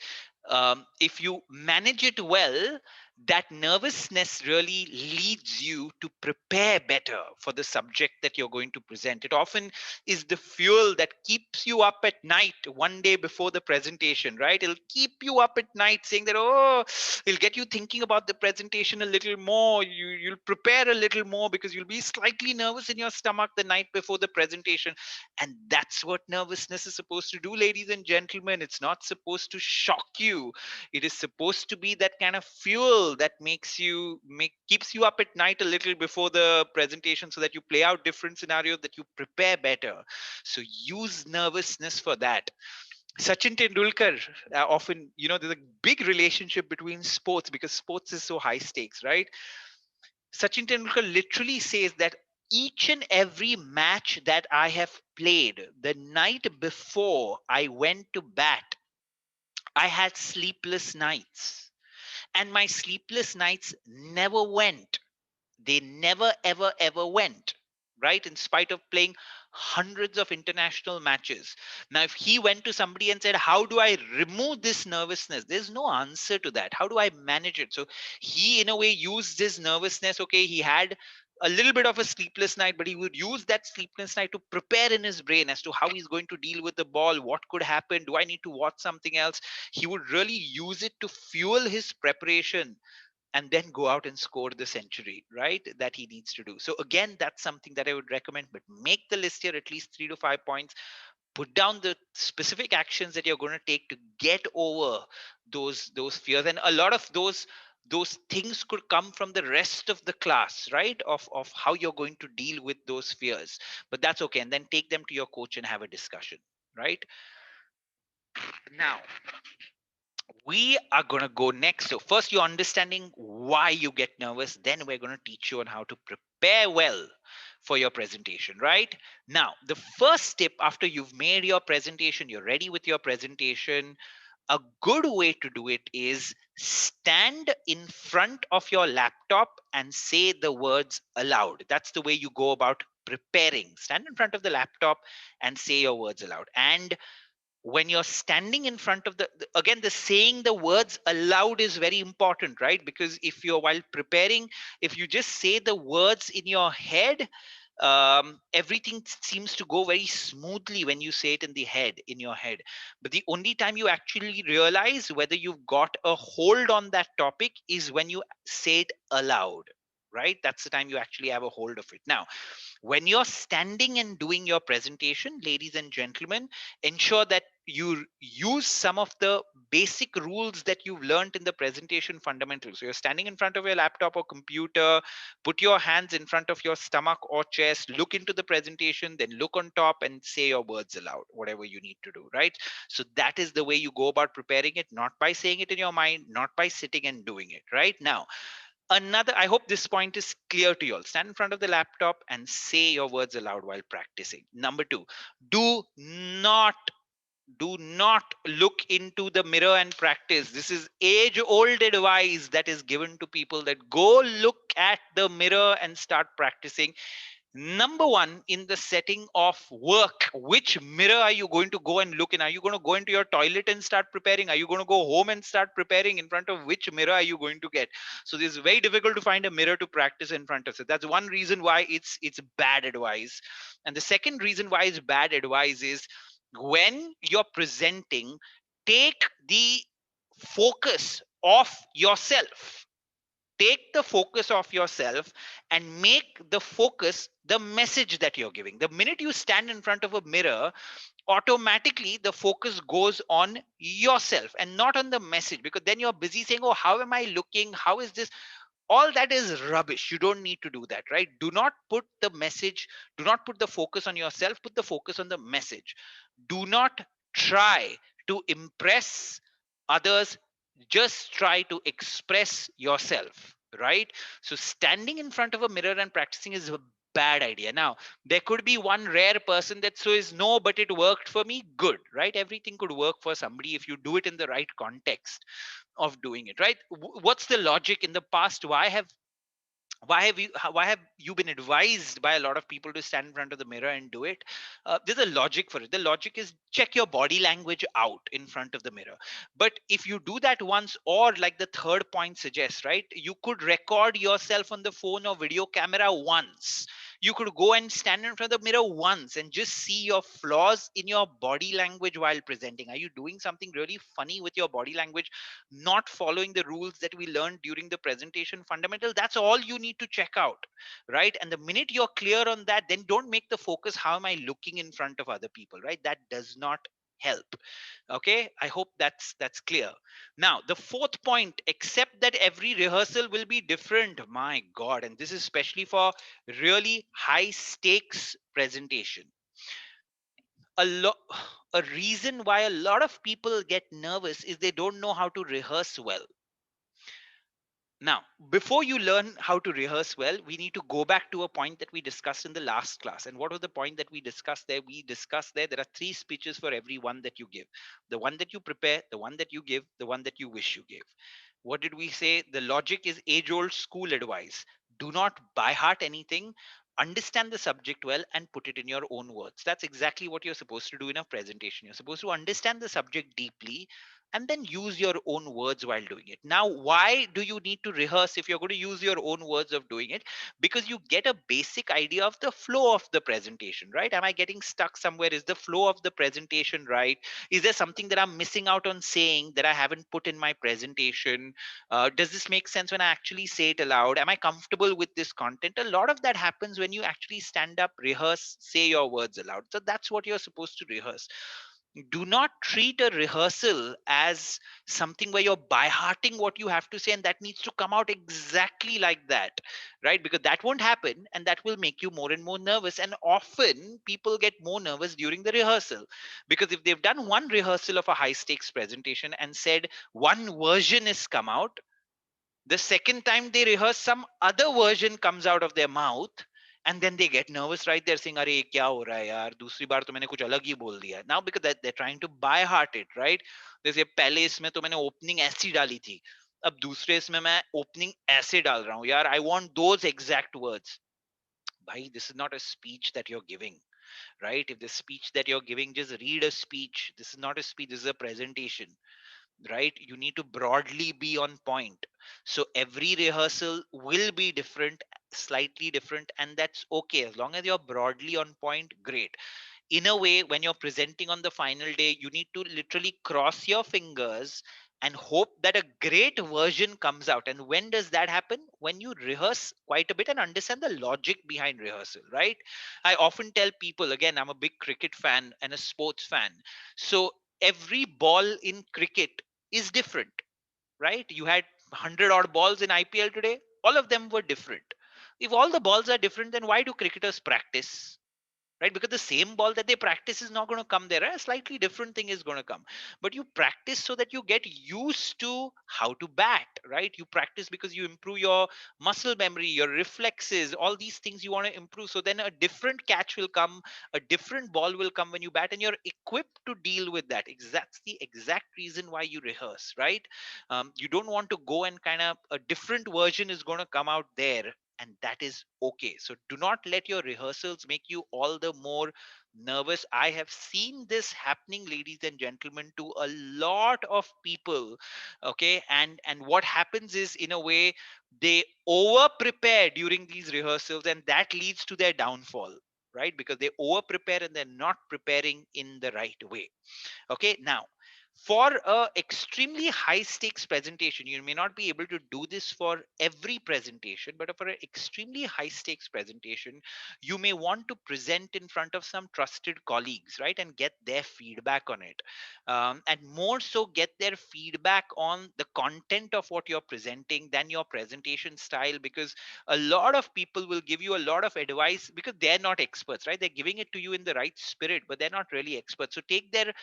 if you manage it well, that nervousness really leads you to prepare better for the subject that you're going to present. It often is the fuel that keeps you up at night one day before the presentation, right? It'll keep you up at night saying that, oh, it'll get you thinking about the presentation a little more. You'll prepare a little more because you'll be slightly nervous in your stomach the night before the presentation. And that's what nervousness is supposed to do, ladies and gentlemen. It's not supposed to shock you. It is supposed to be that kind of fuel that keeps you up at night a little before the presentation, so that you play out different scenarios, that you prepare better. So use nervousness for that. Sachin Tendulkar, often, there's a big relationship between sports, because sports is so high stakes, right? Sachin Tendulkar literally says that each and every match that I have played, the night before I went to bat, I had sleepless nights. And my sleepless nights never went. They never, ever, ever went. Right? In spite of playing hundreds of international matches. Now, if he went to somebody and said, how do I remove this nervousness? There's no answer to that. How do I manage it? So he, in a way, used his nervousness. Okay, he had a little bit of a sleepless night, but he would use that sleepless night to prepare in his brain as to how he's going to deal with the ball, what could happen, do I need to watch something else. He would really use it to fuel his preparation and then go out and score the century, right? That he needs to do. So again, that's something that I would recommend, but make the list here at least 3 to 5 points. Put down the specific actions that you're going to take to get over those fears. And a lot of those things could come from the rest of the class, right? Of how you're going to deal with those fears. But that's okay. And then take them to your coach and have a discussion, right? Now, we are going to go next. So first you're understanding why you get nervous, then we're going to teach you on how to prepare well for your presentation. Right now, the first tip, after you've made your presentation, you're ready with your presentation, a good way to do it is stand in front of your laptop and say the words aloud. That's the way you go about preparing. Stand in front of the laptop and say your words aloud. And when you're standing in front of again, the saying the words aloud is very important, right? Because if you're, while preparing, if you just say the words in your head, everything seems to go very smoothly when you say it in the head, in your head. But the only time you actually realize whether you've got a hold on that topic is when you say it aloud, right? That's the time you actually have a hold of it. Now, when you're standing and doing your presentation, ladies and gentlemen, ensure that you use some of the basic rules that you've learned in the presentation fundamentals. So you're standing in front of your laptop or computer, put your hands in front of your stomach or chest, look into the presentation, then look on top and say your words aloud, whatever you need to do, right? So that is the way you go about preparing it, not by saying it in your mind, not by sitting and doing it, right? Now, another, I hope this point is clear to you all. Stand in front of the laptop and say your words aloud while practicing. Number two, do not do not look into the mirror and practice. This is age old advice that is given to people, that go look at the mirror and start practicing. Number one, in the setting of work, which mirror are you going to go and look in? Are you going to go into your toilet and start preparing? Are you going to go home and start preparing? In front of which mirror are you going to get? So this is very difficult to find a mirror to practice in front of. So that's one reason why it's bad advice. And the second reason why it's bad advice is, when you're presenting, take the focus off yourself. Take the focus off yourself and make the focus the message that you're giving. The minute you stand in front of a mirror, automatically the focus goes on yourself and not on the message, because then you're busy saying, oh, how am I looking, how is this? All that is rubbish. You don't need to do that, right? Do not put the message, do not put the focus on yourself, put the focus on the message. Do not try to impress others, just try to express yourself, right? So standing in front of a mirror and practicing is a bad idea. Now, there could be one rare person that says, no, but it worked for me. Good, right? Everything could work for somebody if you do it in the right context of doing it, right? What's the logic in the past? Why have you been advised by a lot of people to stand in front of the mirror and do it? There's a logic for it. The logic is, check your body language out in front of the mirror. But if you do that once, or like the third point suggests, right, you could record yourself on the phone or video camera once. You could go and stand in front of the mirror once and just see your flaws in your body language while presenting. Are you doing something really funny with your body language, not following the rules that we learned during the presentation fundamental? That's all you need to check out, right? And the minute you're clear on that, then don't make the focus, how am I looking in front of other people, right? That does not help. Okay, I hope that's clear. Now, the fourth point, accept that every rehearsal will be different. My god, and this is especially for really high stakes presentation. a lot a reason why a lot of people get nervous is they don't know how to rehearse well. Now, before you learn how to rehearse well, we need to go back to a point that we discussed in the last class. And what was the point that we discussed there? We discussed there are three speeches for every one that you give: the one that you prepare, the one that you give, the one that you wish you gave. What did we say? The logic is age old school advice. Do not by heart anything. understand the subject well and put it in your own words. That's exactly what you're supposed to do in a presentation. You're supposed to understand the subject deeply and then use your own words while doing it. Now, why do you need to rehearse if you're going to use your own words of doing it? Because you get a basic idea of the flow of the presentation, right? Am I getting stuck somewhere? Is the flow of the presentation right? Is there something that I'm missing out on saying that I haven't put in my presentation? Does this make sense when I actually say it aloud? Am I comfortable with this content? A lot of that happens when you actually stand up, rehearse, say your words aloud. So that's what you're supposed to rehearse. Do not treat a rehearsal as something where you're by hearting what you have to say and that needs to come out exactly like that, right? Because that won't happen and that will make you more and more nervous. And often people get more nervous during the rehearsal because if they've done one rehearsal of a high stakes presentation and said one version is come out, the second time they rehearse, some other version comes out of their mouth, and then they get nervous, right? They're saying, "Arey, kya ho raha hai yaar? दूसरी बार तो मैंने कुछ अलग ही बोल दिया." Now because that they're trying to by heart it, right? They say, "पहले इसमें तो मैंने opening ऐसी डाली थी, अब दूसरे इसमें मैं opening ऐसे डाल रहा हूँ यार. I want those exact words." Bhai, this is not a speech that you're giving, right? If the speech that you're giving, just read a speech. This is not a speech. This is a presentation, right? You need to broadly be on point. So every rehearsal will be different, slightly different, and that's okay. As long as you're broadly on point, great. In a way, when you're presenting on the final day, you need to literally cross your fingers and hope that a great version comes out. And when does that happen? When you rehearse quite a bit and understand the logic behind rehearsal, right? I often tell people, again, I'm a big cricket fan and a sports fan. So every ball in cricket is different, right? You had 100 odd balls in IPL today, all of them were different. If all the balls are different, then why do cricketers practice? Right, because the same ball that they practice is not going to come there, right? A slightly different thing is going to come, but you practice so that you get used to how to bat, right? You practice because you improve your muscle memory, your reflexes, all these things you want to improve, so then a different catch will come, a different ball will come when you bat, and you're equipped to deal with that. That's the exact reason why you rehearse, right? You don't want to go and kind of a different version is going to come out there, and that is okay. So do not let your rehearsals make you all the more nervous. I have seen this happening, ladies and gentlemen, to a lot of people. Okay, and what happens is, in a way, they over prepare during these rehearsals, and that leads to their downfall, right? Because they over prepare and they're not preparing in the right way. Okay, now for a extremely high stakes presentation, you may not be able to do this for every presentation, but for an extremely high stakes presentation, you may want to present in front of some trusted colleagues, right? And get their feedback on it. And more so, get their feedback on the content of what you're presenting than your presentation style, because a lot of people will give you a lot of advice because they're not experts, right? They're giving it to you in the right spirit, but they're not really experts. So take their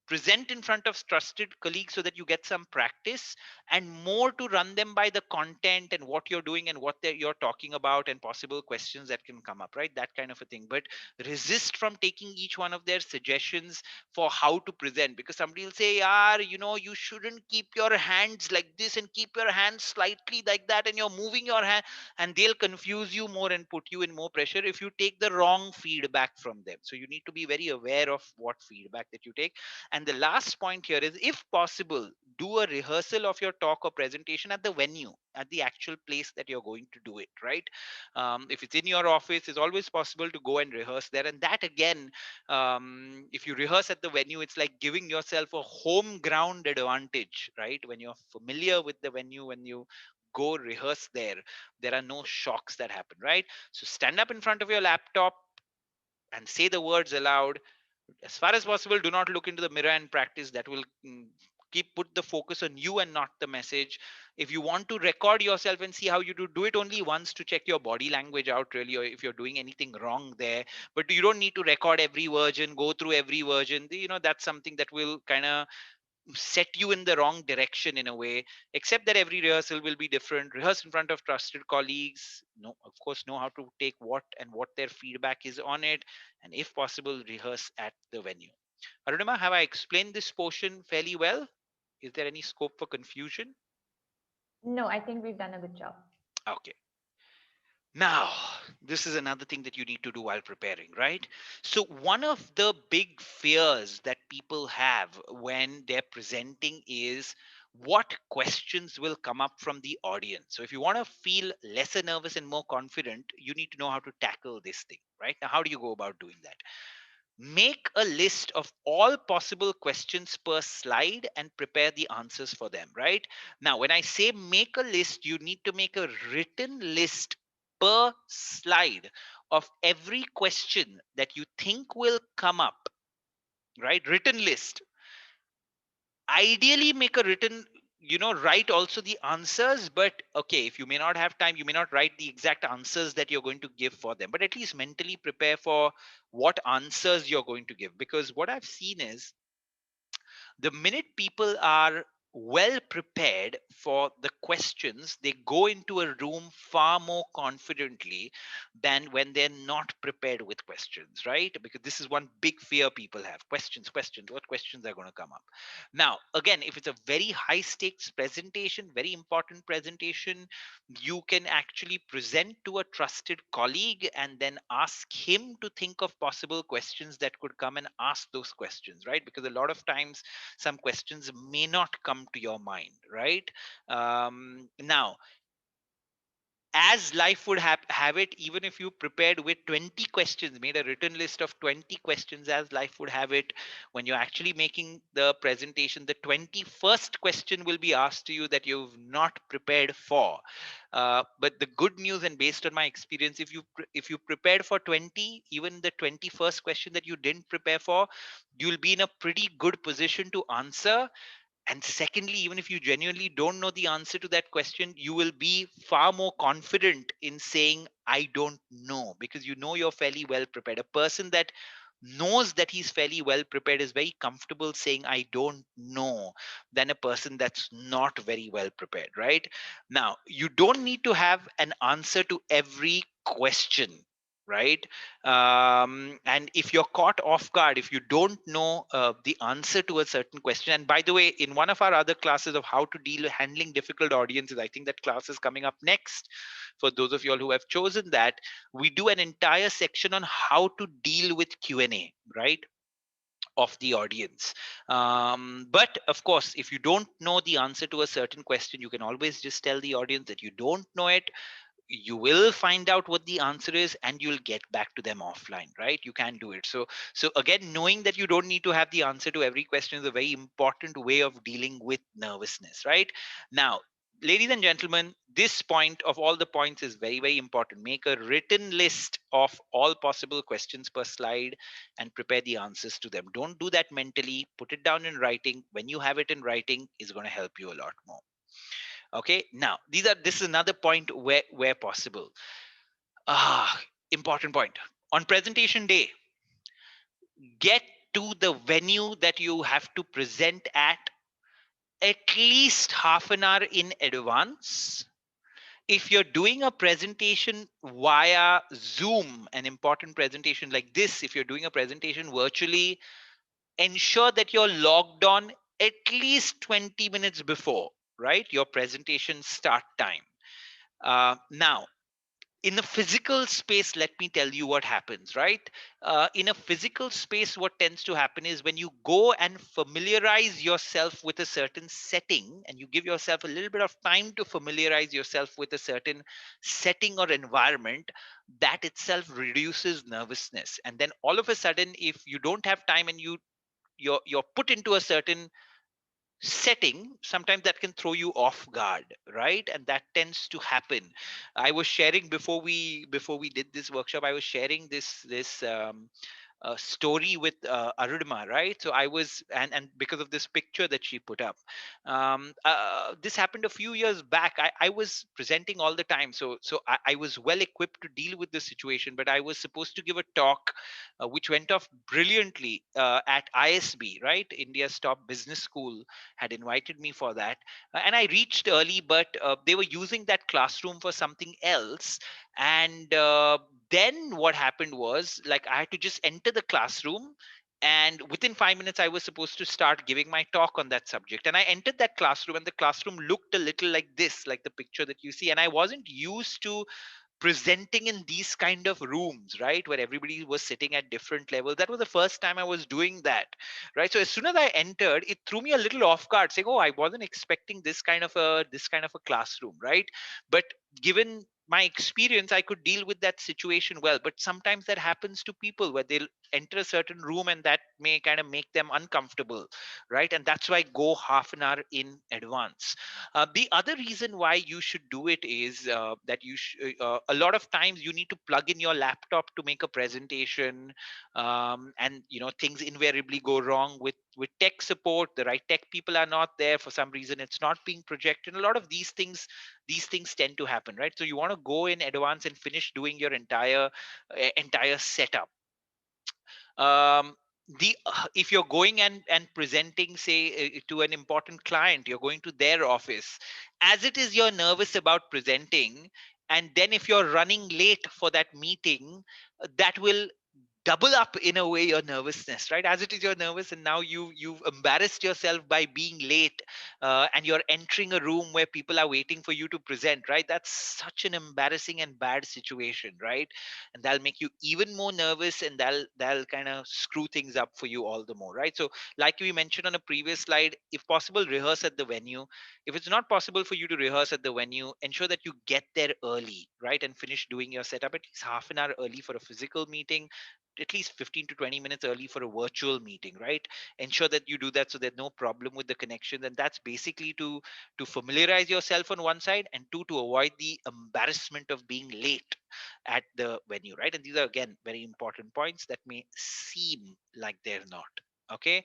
present in front of trusted colleagues so that you get some practice, and more to run them by the content and what you're doing and what you're talking about and possible questions that can come up, right? That kind of a thing. But resist from taking each one of their suggestions for how to present, because somebody will say, "Yeah, you shouldn't keep your hands like this and keep your hands slightly like that, and you're moving your hand," and they'll confuse you more and put you in more pressure if you take the wrong feedback from them. So you need to be very aware of what feedback that you take. And the last point here is, if possible, do a rehearsal of your talk or presentation at the venue, at the actual place that you're going to do it, right? If it's in your office, it's always possible to go and rehearse there. And that again, if you rehearse at the venue, it's like giving yourself a home ground advantage, right? When you're familiar with the venue, when you go rehearse there, there are no shocks that happen, right? So stand up in front of your laptop and say the words aloud. As far as possible, do not look into the mirror and practice. That will keep put the focus on you and not the message. If you want to record yourself and see how you do it only once to check your body language out, really, or if you're doing anything wrong there. But you don't need to record every version, go through every version. That's something that will kind of set you in the wrong direction in a way. Except that every rehearsal will be different. Rehearse in front of trusted colleagues, no, of course, know how to take what and what their feedback is on it, and if possible, rehearse at the venue. Arunima, have I explained this portion fairly well? Is there any scope for confusion? No, I think we've done a good job. Okay. Now, this is another thing that you need to do while preparing, right? So, one of the big fears that people have when they're presenting is what questions will come up from the audience. So, if you want to feel lesser nervous and more confident, you need to know how to tackle this thing, right? Now, how do you go about doing that? Make a list of all possible questions per slide and prepare the answers for them, right? Now, when I say make a list, you need to make a written list per slide of every question that you think will come up, right? Written list. Ideally, make a written, write also the answers, but okay, if you may not have time, you may not write the exact answers that you're going to give for them, but at least mentally prepare for what answers you're going to give. Because what I've seen is, the minute people are well prepared for the questions, they go into a room far more confidently than when they're not prepared with questions, right? Because this is one big fear people have: questions, questions, what questions are going to come up. Now, again, if it's a very high stakes presentation, very important presentation, you can actually present to a trusted colleague and then ask him to think of possible questions that could come and ask those questions, right? Because a lot of times some questions may not come to your mind, right? Now, as life would have it, even if you prepared with 20 questions, made a written list of 20 questions, as life would have it, when you're actually making the presentation, the 21st question will be asked to you that you've not prepared for. But the good news, and based on my experience, if you prepared for 20, even the 21st question that you didn't prepare for, you'll be in a pretty good position to answer. And secondly, even if you genuinely don't know the answer to that question, you will be far more confident in saying, I don't know, because you know you're fairly well prepared. A person that knows that he's fairly well prepared is very comfortable saying, I don't know, than a person that's not very well prepared, right? Now, you don't need to have an answer to every question, right? And if you're caught off guard, if you don't know the answer to a certain question, and by the way, in one of our other classes of how to deal with handling difficult audiences, I think that class is coming up next. For those of you all who have chosen that, we do an entire section on how to deal with Q&A, right, of the audience. But of course, if you don't know the answer to a certain question, you can always just tell the audience that you don't know it. You will find out what the answer is and you'll get back to them offline, right? You can do it. So again, knowing that you don't need to have the answer to every question is a very important way of dealing with nervousness, right? Now, ladies and gentlemen, this point of all the points is very, very important. Make a written list of all possible questions per slide and prepare the answers to them. Don't do that mentally. Put it down in writing. When you have it in writing, is going to help you a lot more. Okay, now this is another point where possible. Ah, important point. On presentation day, get to the venue that you have to present at least half an hour in advance. If you're doing a presentation via Zoom, an important presentation like this, if you're doing a presentation virtually, ensure that you're logged on at least 20 minutes before, right, your presentation start time. Now, in a physical space, let me tell you what happens, right? In a physical space, what tends to happen is when you go and familiarize yourself with a certain setting and you give yourself a little bit of time to familiarize yourself with a certain setting or environment, that itself reduces nervousness. And then all of a sudden, if you don't have time and you're put into a certain setting, sometimes that can throw you off guard, right? And that tends to happen. I was sharing before we did this workshop, I was sharing this story with Arunima, right? So I was, and because of this picture that she put up, this happened a few years back. I was presenting all the time, so I was well equipped to deal with the situation. But I was supposed to give a talk, which went off brilliantly at ISB, right? India's top business school had invited me for that, and I reached early, but they were using that classroom for something else, and then what happened was, like, I had to just enter the classroom, and within 5 minutes I was supposed to start giving my talk on that subject. And I entered that classroom, and the classroom looked a little like this, like the picture that you see, and I wasn't used to presenting in these kind of rooms, right, where everybody was sitting at different levels. That was the first time I was doing that, right? So as soon as I entered, it threw me a little off guard, saying, "Oh, I wasn't expecting this kind of a classroom," right? But given my experience, I could deal with that situation well. But sometimes that happens to people where they'll enter a certain room and that may kind of make them uncomfortable, right? And that's why go half an hour in advance. The other reason why you should do it is that a lot of times you need to plug in your laptop to make a presentation, and things invariably go wrong with tech support. The right tech people are not there for some reason. It's not being projected. A lot of these things tend to happen, right? So you want to go in advance and finish doing your entire setup. um, the If you're going and presenting, say, to an important client, you're going to their office, as it is you're nervous about presenting, and then if you're running late for that meeting, that will double up in a way your nervousness, right? As it is you're nervous, and now you've embarrassed yourself by being late, and you're entering a room where people are waiting for you to present, right? That's such an embarrassing and bad situation, right? And that'll make you even more nervous, and that'll kind of screw things up for you all the more, right? So like we mentioned on a previous slide, if possible, rehearse at the venue. If it's not possible for you to rehearse at the venue, ensure that you get there early, right, and finish doing your setup at least half an hour early for a physical meeting, at least 15 to 20 minutes early for a virtual meeting, right? Ensure that you do that so there's no problem with the connection. And that's basically to familiarize yourself on one side, and two, to avoid the embarrassment of being late at the venue, right? And these are, again, very important points that may seem like they're not. Okay.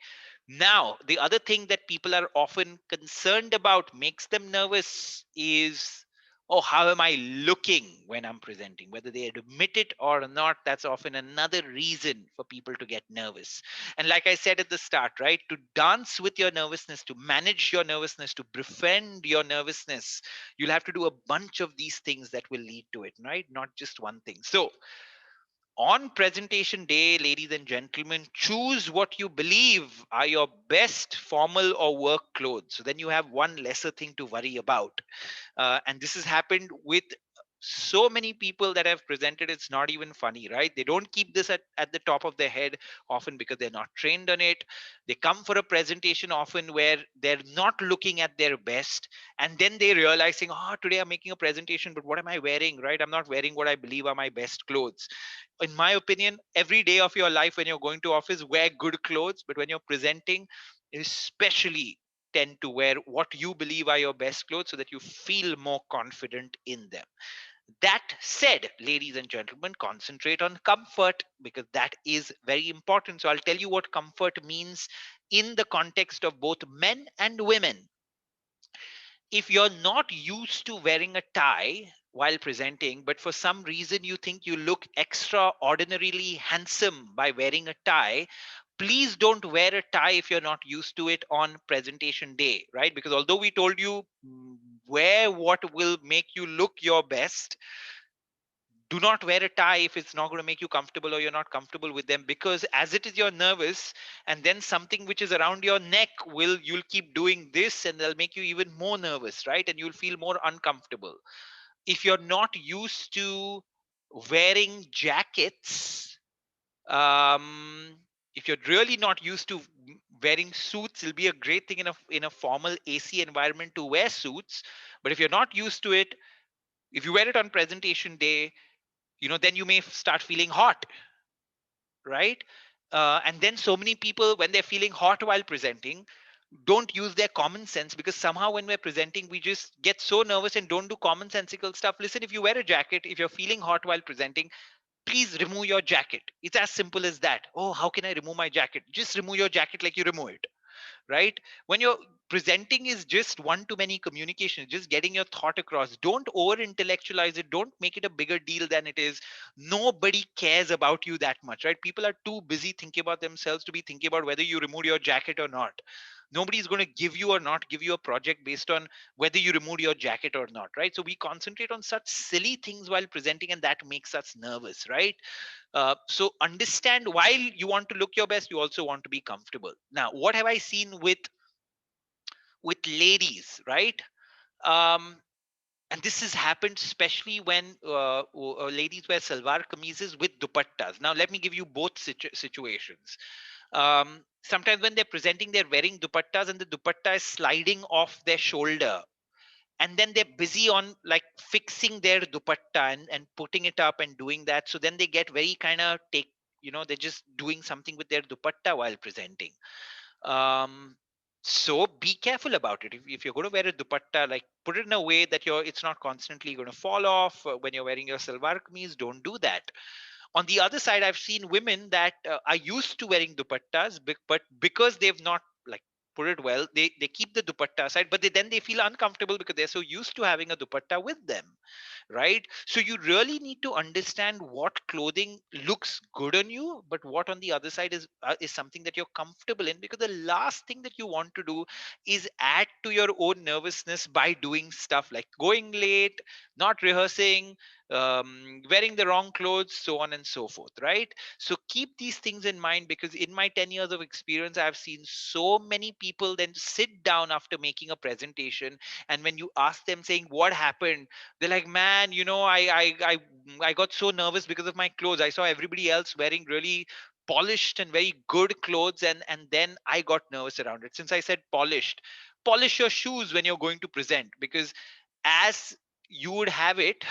Now, the other thing that people are often concerned about, makes them nervous, is, oh, how am I looking when I'm presenting? Whether they admit it or not, that's often another reason for people to get nervous. And like I said at the start, right, to dance with your nervousness, to manage your nervousness, to befriend your nervousness, you'll have to do a bunch of these things that will lead to it, right? Not just one thing. So on presentation day, ladies and gentlemen, choose what you believe are your best formal or work clothes. So then you have one lesser thing to worry about. And this has happened with so many people that have presented. It's not even funny, right? They don't keep this at the top of their head, often because they're not trained on it. They come for a presentation often where they're not looking at their best, and then they realizing, oh, today I'm making a presentation, but what am I wearing, right? I'm not wearing what I believe are my best clothes. In my opinion, every day of your life when you're going to office, wear good clothes, but when you're presenting, especially, tend to wear what you believe are your best clothes so that you feel more confident in them. That said, ladies and gentlemen, concentrate on comfort, because that is very important. So I'll tell you what comfort means in the context of both men and women. If you're not used to wearing a tie while presenting, but for some reason you think you look extraordinarily handsome by wearing a tie, please don't wear a tie if you're not used to it on presentation day, right? Because although we told you, wear what will make you look your best, do not wear a tie if it's not going to make you comfortable or you're not comfortable with them, because as it is you're nervous, and then something which is around your neck, you'll keep doing this and they'll make you even more nervous, right? And you'll feel more uncomfortable. If you're not used to wearing jackets, um if you're really not used to wearing suits, it'll be a great thing in a formal AC environment to wear suits. But if you're not used to it, if you wear it on presentation day, then you may start feeling hot, right? And then so many people, when they're feeling hot while presenting, don't use their common sense, because somehow when we're presenting, we just get so nervous and don't do commonsensical stuff. Listen, if you wear a jacket, if you're feeling hot while presenting, please remove your jacket. It's as simple as that. Oh, how can I remove my jacket? Just remove your jacket like you remove it, right? When you're presenting is just one to many communication, just getting your thought across. Don't over intellectualize it. Don't make it a bigger deal than it is. Nobody cares about you that much, right? People are too busy thinking about themselves to be thinking about whether you remove your jacket or not. Nobody's going to give you or not give you a project based on whether you remove your jacket or not, right? So we concentrate on such silly things while presenting, and that makes us nervous, right? So understand, while you want to look your best, you also want to be comfortable. Now, what have I seen with ladies, right? um And this has happened especially when ladies wear salwar kameezes with dupattas. Now let me give you both situations. Sometimes when they're presenting, they're wearing dupattas and the dupatta is sliding off their shoulder, and then they're busy on like fixing their dupatta and putting it up and doing that. So then they get very kind of take, they're just doing something with their dupatta while presenting. um so be careful about it. If you're going to wear a dupatta, like put it in a way that it's not constantly going to fall off. When you're wearing your salwar kameez, don't do that. On the other side, I've seen women that are used to wearing dupattas, but because they've not like put it well, they keep the dupatta aside, but then they feel uncomfortable because they're so used to having a dupatta with them, right? So you really need to understand what clothing looks good on you, but what on the other side is something that you're comfortable in, because the last thing that you want to do is add to your own nervousness by doing stuff like going late, not rehearsing, wearing the wrong clothes, so on and so forth, right? So keep these things in mind, because in my 10 years of experience, I've seen so many people then sit down after making a presentation, and when you ask them saying what happened, they're like, man, I got so nervous because of my clothes. I saw everybody else wearing really polished and very good clothes, and then I got nervous around it. Since I said polished, polish your shoes when you're going to present, because as you would have it,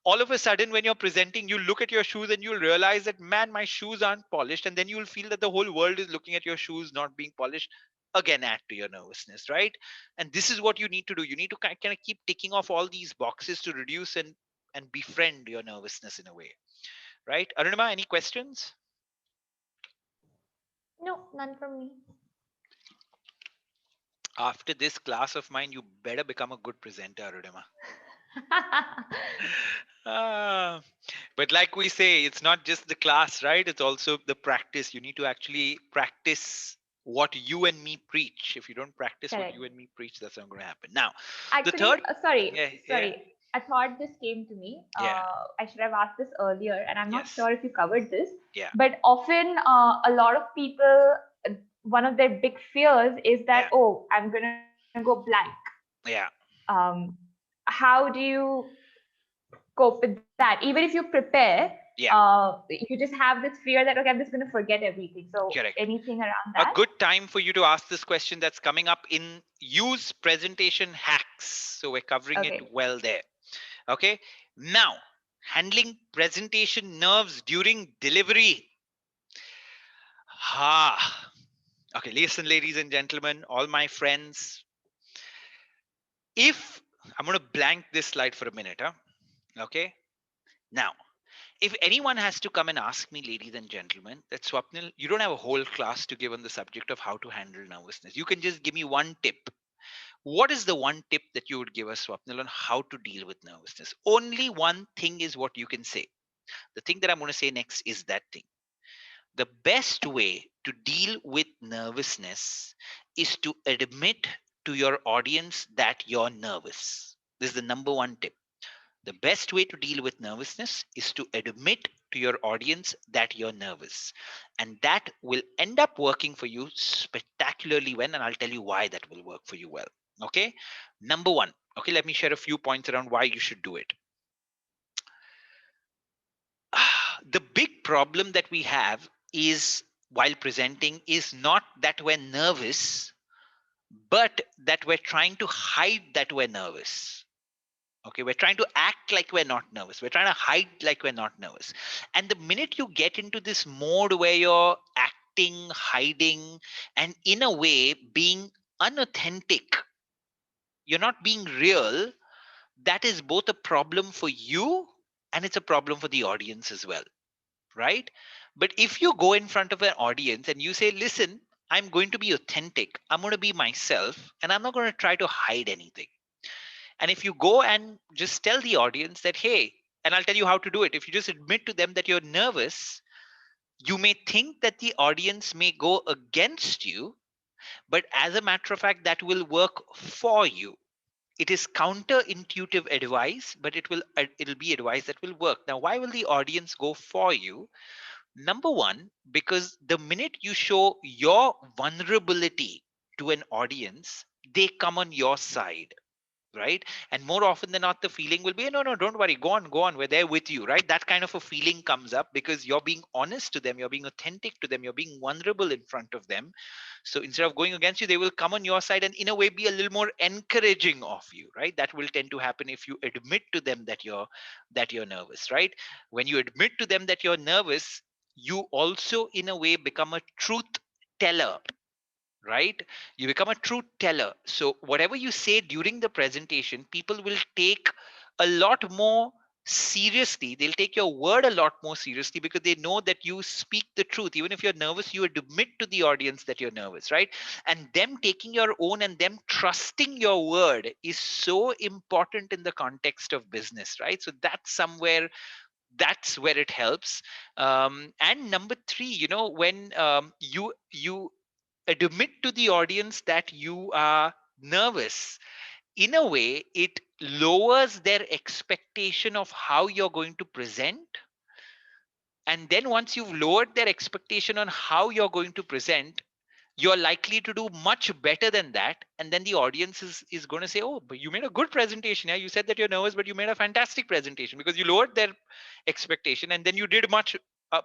all of a sudden when you're presenting, you look at your shoes and you'll realize that, man, my shoes aren't polished, and then you'll feel that the whole world is looking at your shoes not being polished. Again, add to your nervousness, right? And this is what you need to do. You need to kind of keep ticking off all these boxes to reduce and befriend your nervousness in a way, right? Arunima, any questions? No, none from me. After this class of mine, you better become a good presenter, Arunima. Ah, but like we say, it's not just the class, right? It's also the practice. You need to actually practice what you and me preach. If you don't practice what Correct. you and me preach, that's not going to happen. Now, the Actually, third, sorry, yeah, yeah, sorry. A thought just came to me. yeah, I should have asked this earlier, and I'm not yes, sure if you covered this. yeah, But often, a lot of people, one of their big fears is that, yeah, oh, I'm gonna go blank. yeah, Um, how do you cope with that? Even if you prepare, yeah, you just have this fear that, okay, I'm just gonna forget everything. So correct. anything around A that? good time for you to ask this question that's coming up in use presentation hacks. So we're covering it Okay. well there. Okay. Now, handling presentation nerves during delivery. Ha. Okay, listen, ladies and gentlemen, all my friends. If I'm going to blank this slide for a minute, huh? Okay. Now, if anyone has to come and ask me, ladies and gentlemen, that Swapnil, you don't have a whole class to give on the subject of how to handle nervousness. You can just give me one tip. What is the one tip that you would give us, Swapnil, on how to deal with nervousness? Only one thing is what you can say. The thing that I'm going to say next is that thing. The best way to deal with nervousness is to admit to your audience that you're nervous. This is the number one tip. The best way to deal with nervousness is to admit to your audience that you're nervous. And that will end up working for you spectacularly well. And I'll tell you why that will work for you well. Okay. Number one. Okay. Let me share a few points around why you should do it. The big problem that we have is while presenting is not that we're nervous, but that we're trying to hide that we're nervous. Okay, we're trying to act like we're not nervous. We're trying to hide like we're not nervous. And the minute you get into this mode where you're acting, hiding, and in a way being unauthentic, you're not being real, that is both a problem for you and it's a problem for the audience as well, right? But if you go in front of an audience and you say, listen, I'm going to be authentic, I'm going to be myself, and I'm not going to try to hide anything. And if you go and just tell the audience that, hey, and I'll tell you how to do it. If you just admit to them that you're nervous, you may think that the audience may go against you, but as a matter of fact, that will work for you. It is counterintuitive advice, but it'll be advice that will work. Now, why will the audience go for you? Number one, because the minute you show your vulnerability to an audience, they come on your side, right? And more often than not, the feeling will be, no, no, don't worry, go on, we're there with you, right? That kind of a feeling comes up because you're being honest to them, you're being authentic to them, you're being vulnerable in front of them. So instead of going against you, they will come on your side and in a way be a little more encouraging of you, right? That will tend to happen if you admit to them that you're nervous, right? When you admit to them that you're nervous, you also in a way become a truth teller, right? You become a true teller. So whatever you say during the presentation, people will take a lot more seriously. They'll take your word a lot more seriously because they know that you speak the truth. Even if you're nervous, you admit to the audience that you're nervous, right? And them taking your own and them trusting your word is so important in the context of business, right? So that's where it helps. And number three, when you admit to the audience that you are nervous, in a way it lowers their expectation of how you're going to present. And then once you've lowered their expectation on how you're going to present, you're likely to do much better than that. And then the audience is going to say, oh, but you made a good presentation. Yeah, you said that you're nervous, but you made a fantastic presentation, because you lowered their expectation and then you did much uh,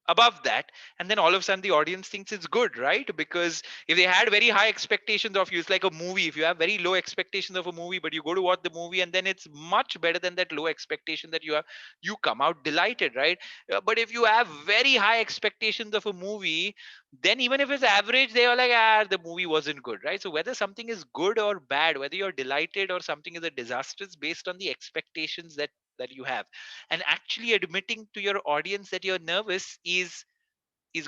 above that. And then all of a sudden the audience thinks it's good, right? Because if they had very high expectations of you, it's like a movie. If you have very low expectations of a movie but you go to watch the movie and then it's much better than that low expectation that you have, you come out delighted, right? But if you have very high expectations of a movie, then even if it's average, they are like, the movie wasn't good, right? So whether something is good or bad, whether you're delighted or something is a disaster, is based on the expectations that you have. And actually admitting to your audience that you're nervous is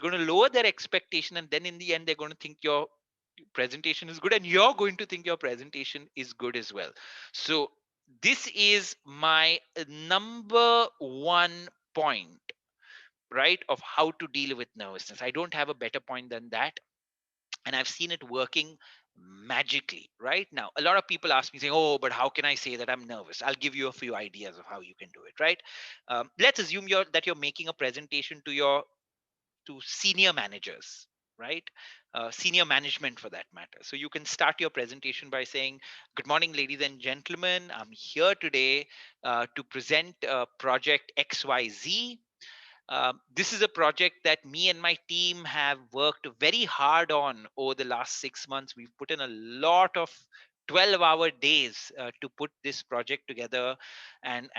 going to lower their expectation, and then in the end they're going to think your presentation is good and you're going to think your presentation is good as well. So this is my number one point, right, of how to deal with nervousness. I don't have a better point than that, and I've seen it working magically. Right now a lot of people ask me saying, oh, but how can I say that I'm nervous? I'll give you a few ideas of how you can do it, right? Let's assume that you're making a presentation to senior managers, right? Senior management for that matter. So you can start your presentation by saying, good morning, ladies and gentlemen. I'm here today to present project XYZ. This is a project that me and my team have worked very hard on over the last 6 months. We've put in a lot of 12-hour days to put this project together. And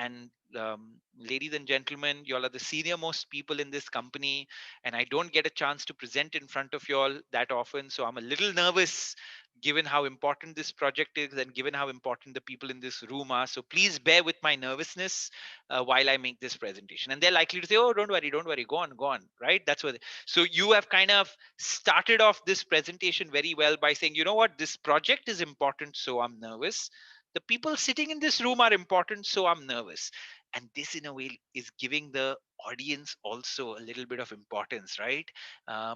ladies and gentlemen, you all are the senior most people in this company, and I don't get a chance to present in front of you all that often. So I'm a little nervous given how important this project is and given how important the people in this room are. So please bear with my nervousness while I make this presentation. And they're likely to say, oh, don't worry, go on, right? That's what. So you have kind of started off this presentation very well by saying, you know what, this project is important, so I'm nervous. The people sitting in this room are important, so I'm nervous. And this, in a way, is giving the audience also a little bit of importance, right?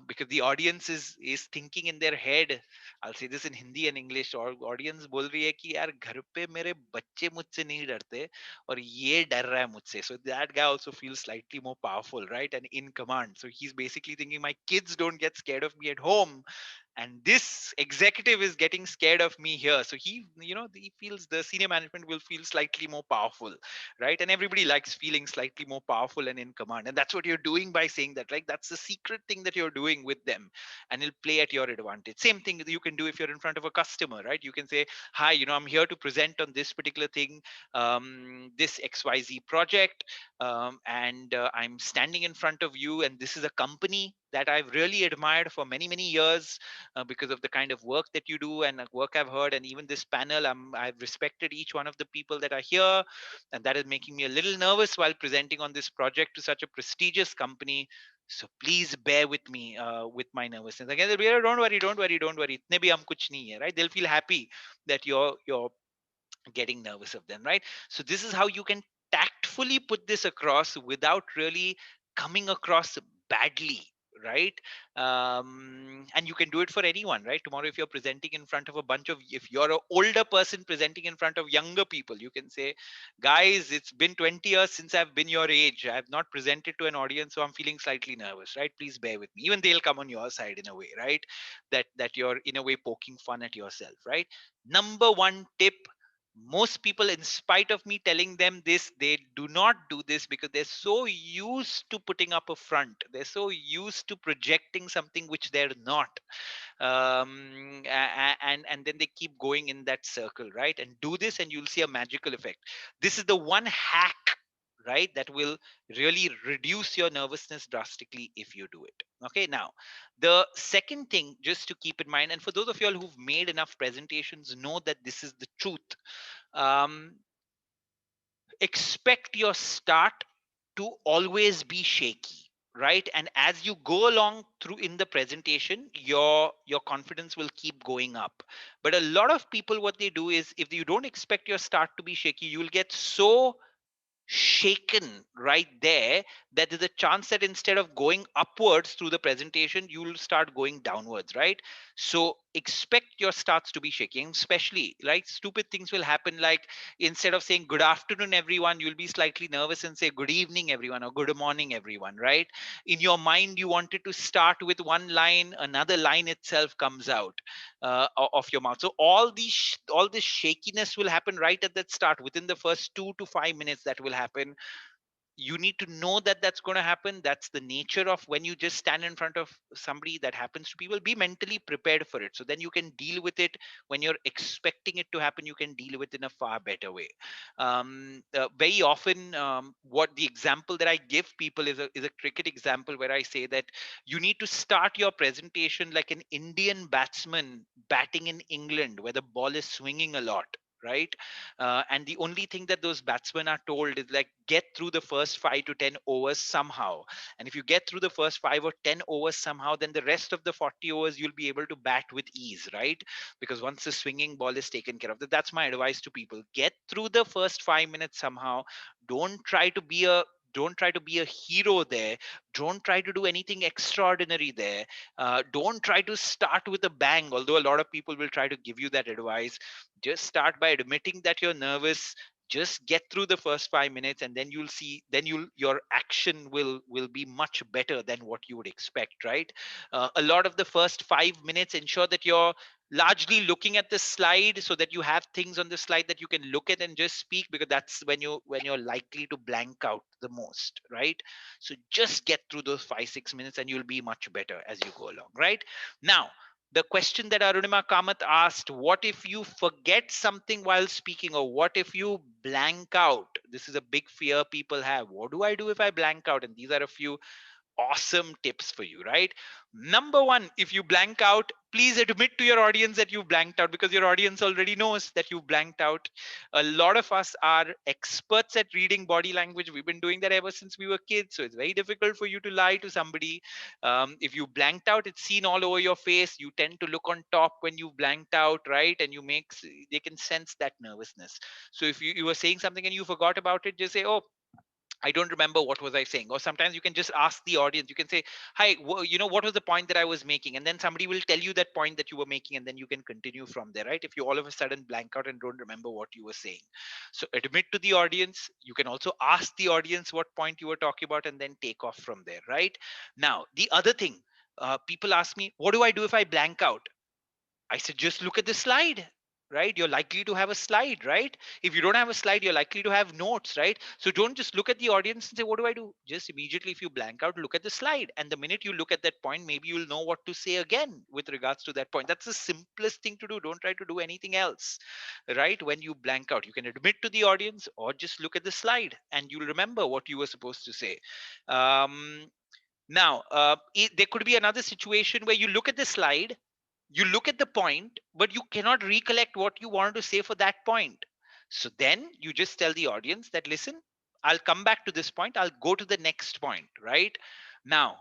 Because the audience is thinking in their head. I'll say this in Hindi and English. और audience बोल रही है कि यार घर पे मेरे बच्चे मुझसे नहीं डरते और ये डर रहा है मुझसे. So that guy also feels slightly more powerful, right? And in command. So he's basically thinking, my kids don't get scared of me at home, and this executive is getting scared of me here. So he feels the senior management will feel slightly more powerful, right? And everybody likes feeling slightly more powerful and in command, and that's what you're doing by saying that, right? That's the secret thing that you're doing with them, and it'll play at your advantage. Same thing that you can do if you're in front of a customer, right? You can say, hi, I'm here to present on this particular thing, this XYZ project, and I'm standing in front of you, and this is a company that I've really admired for many, many years, because of the kind of work that you do and work I've heard. And even this panel, I've respected each one of the people that are here, and that is making me a little nervous while presenting on this project to such a prestigious company. So please bear with me with my nervousness. Again, they'll be, "Oh, don't worry. इतने भी हम कुछ नहीं है," right? They'll feel happy that you're getting nervous of them, right? So this is how you can tactfully put this across without really coming across badly, right? And you can do it for anyone, right? Tomorrow, if you're presenting in front of a bunch of, if you're an older person presenting in front of younger people, you can say, guys, it's been 20 years since I've been your age. I've not presented to an audience, so I'm feeling slightly nervous, right? Please bear with me. Even they'll come on your side in a way, right? That you're in a way poking fun at yourself, right? Number one tip, most people, in spite of me telling them this, they do not do this because they're so used to putting up a front, they're so used to projecting something which they're not. And then they keep going in that circle, right? And do this and you'll see a magical effect. This is the one hack, right, that will really reduce your nervousness drastically if you do it. Okay, now the second thing just to keep in mind, and for those of you all who've made enough presentations, know that this is the truth. um, Expect your start to always be shaky, right? And as you go along through in the presentation, your confidence will keep going up. But a lot of people, what they do is, if you don't expect your start to be shaky, you will get so shaken right there that there's a chance that instead of going upwards through the presentation, you'll start going downwards, right? So expect your starts to be shaking, especially, like, stupid things will happen, like instead of saying good afternoon everyone, you'll be slightly nervous and say good evening everyone or good morning everyone, right? In your mind you wanted to start with one line, another line itself comes out of your mouth. So all this shakiness will happen right at that start, within the first 2 to 5 minutes. That will happen. You need to know that that's going to happen. That's the nature of when you just stand in front of somebody. That happens to people. Be mentally prepared for it, so then you can deal with it. When you're expecting it to happen, you can deal with it in a far better way. Very often, what the example that I give people is a cricket example, where I say that you need to start your presentation like an Indian batsman batting in England, where the ball is swinging a lot, right? And the only thing that those batsmen are told is, like, get through the first 5 to 10 overs somehow. And if you get through the first 5 or 10 overs somehow, then the rest of the 40 overs you'll be able to bat with ease, right? Because once the swinging ball is taken care of, that's my advice to people. Get through the first 5 minutes somehow. Don't try to be a don't try to be a hero there. Don't try to do anything extraordinary there. Don't try to start with a bang, although a lot of people will try to give you that advice. Just start by admitting that you're nervous. Just get through the first 5 minutes, and then you'll see, then your action will be much better than what you would expect, right? A lot of the first 5 minutes, ensure that you're largely looking at the slide, so that you have things on the slide that you can look at and just speak, because that's when you're likely to blank out the most, right? So just get through those 5 6 minutes and you'll be much better as you go along, right? Now, the question that Arunima Kamat asked, what if you forget something while speaking, or what if you blank out? This is a big fear people have. What do I do if I blank out? And these are a few awesome tips for you, right? Number one, if you blank out, please admit to your audience that you blanked out, because your audience already knows that you blanked out. A lot of us are experts at reading body language. We've been doing that ever since we were kids. So it's very difficult for you to lie to somebody. If you blanked out, it's seen all over your face. You tend to look on top when you blanked out, right? And they can sense that nervousness. So if you were saying something and you forgot about it, just say, oh, I don't remember what was I saying. Or sometimes you can just ask the audience. You can say, "Hi, what was the point that I was making?" And then somebody will tell you that point that you were making, and then you can continue from there, right? If you all of a sudden blank out and don't remember what you were saying, so admit to the audience. You can also ask the audience what point you were talking about, and then take off from there, right? Now, the other thing, people ask me, "What do I do if I blank out?" I said, just look at the slide, right? You're likely to have a slide, right? If you don't have a slide, you're likely to have notes, right? So don't just look at the audience and say, what do I do? Just immediately, if you blank out, look at the slide. And the minute you look at that point, maybe you'll know what to say again with regards to that point. That's the simplest thing to do. Don't try to do anything else, right? When you blank out, you can admit to the audience or just look at the slide and you'll remember what you were supposed to say. Um, there could be another situation where you look at the slide, you look at the point, but you cannot recollect what you wanted to say for that point. So then you just tell the audience that, listen, I'll come back to this point, I'll go to the next point, right? Now,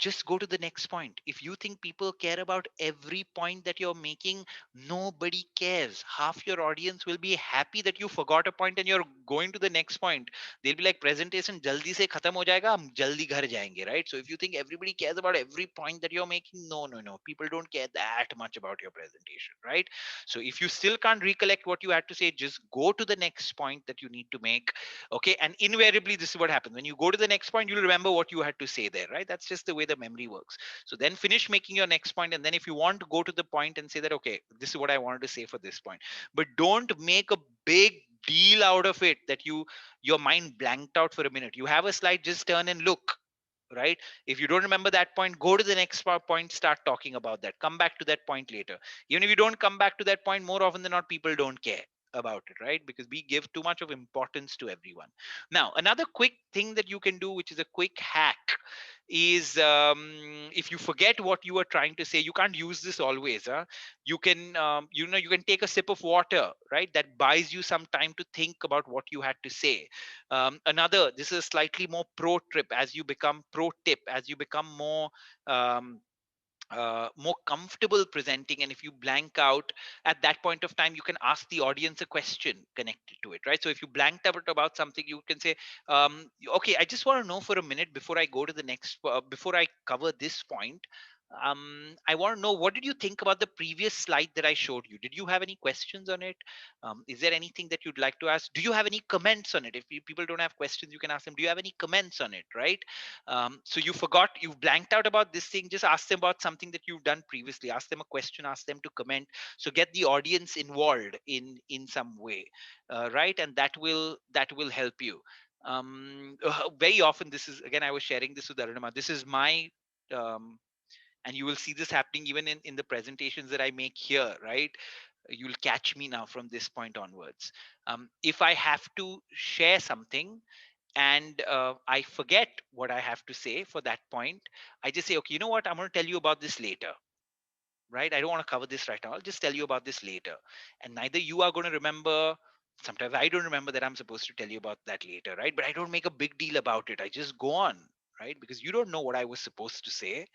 just go to the next point. If you think people care about every point that you're making, nobody cares. Half your audience will be happy that you forgot a point and you're going to the next point. They'll be like, presentation jaldi se khatam ho jayega, hum jaldi ghar jayenge, right? So if you think everybody cares about every point that you're making, no, no, no. People don't care that much about your presentation, right? So if you still can't recollect what you had to say, just go to the next point that you need to make. Okay, and invariably this is what happens. When you go to the next point, you'll remember what you had to say there, right? That's just the way the memory works. So then finish making your next point, and then if you want to go to the point and say that, okay, this is what I wanted to say for this point, but don't make a big deal out of it that your mind blanked out for a minute. You have a slide, just turn and look, right? If you don't remember that point, go to the next point, start talking about that, come back to that point later. Even if you don't come back to that point, more often than not, people don't care about it, right? Because we give too much of importance to everyone. Now, another quick thing that you can do, which is a quick hack, is if you forget what you were trying to say, you can't use this always. Huh? You can, you can take a sip of water, right? That buys you some time to think about what you had to say. This is a slightly more pro tip, as you become um, more comfortable presenting, and if you blank out at that point of time, you can ask the audience a question connected to it, right? So if you blanked out about something, you can say, okay, I just want to know for a minute before I go to the next before I cover this point, I want to know, what did you think about the previous slide that I showed you? Did you have any questions on it? Is there anything that you'd like to ask? Do you have any comments on it? If people don't have questions, you can ask them, do you have any comments on it, right? So you've blanked out about this thing, just ask them about something that you've done previously, ask them a question, ask them to comment. So get the audience involved in some way, right? And that will help you. Very often, this is, again, I was sharing this with Arunima, this is my um, and you will see this happening even in the presentations that I make here, right? You'll catch me now from this point onwards. If I have to share something and I forget what I have to say for that point, I just say, okay, you know what, I'm going to tell you about this later, right? I don't want to cover this right now, I'll just tell you about this later. And neither you are going to remember, sometimes I don't remember that I'm supposed to tell you about that later, right? But I don't make a big deal about it, I just go on, right? Because you don't know what I was supposed to say.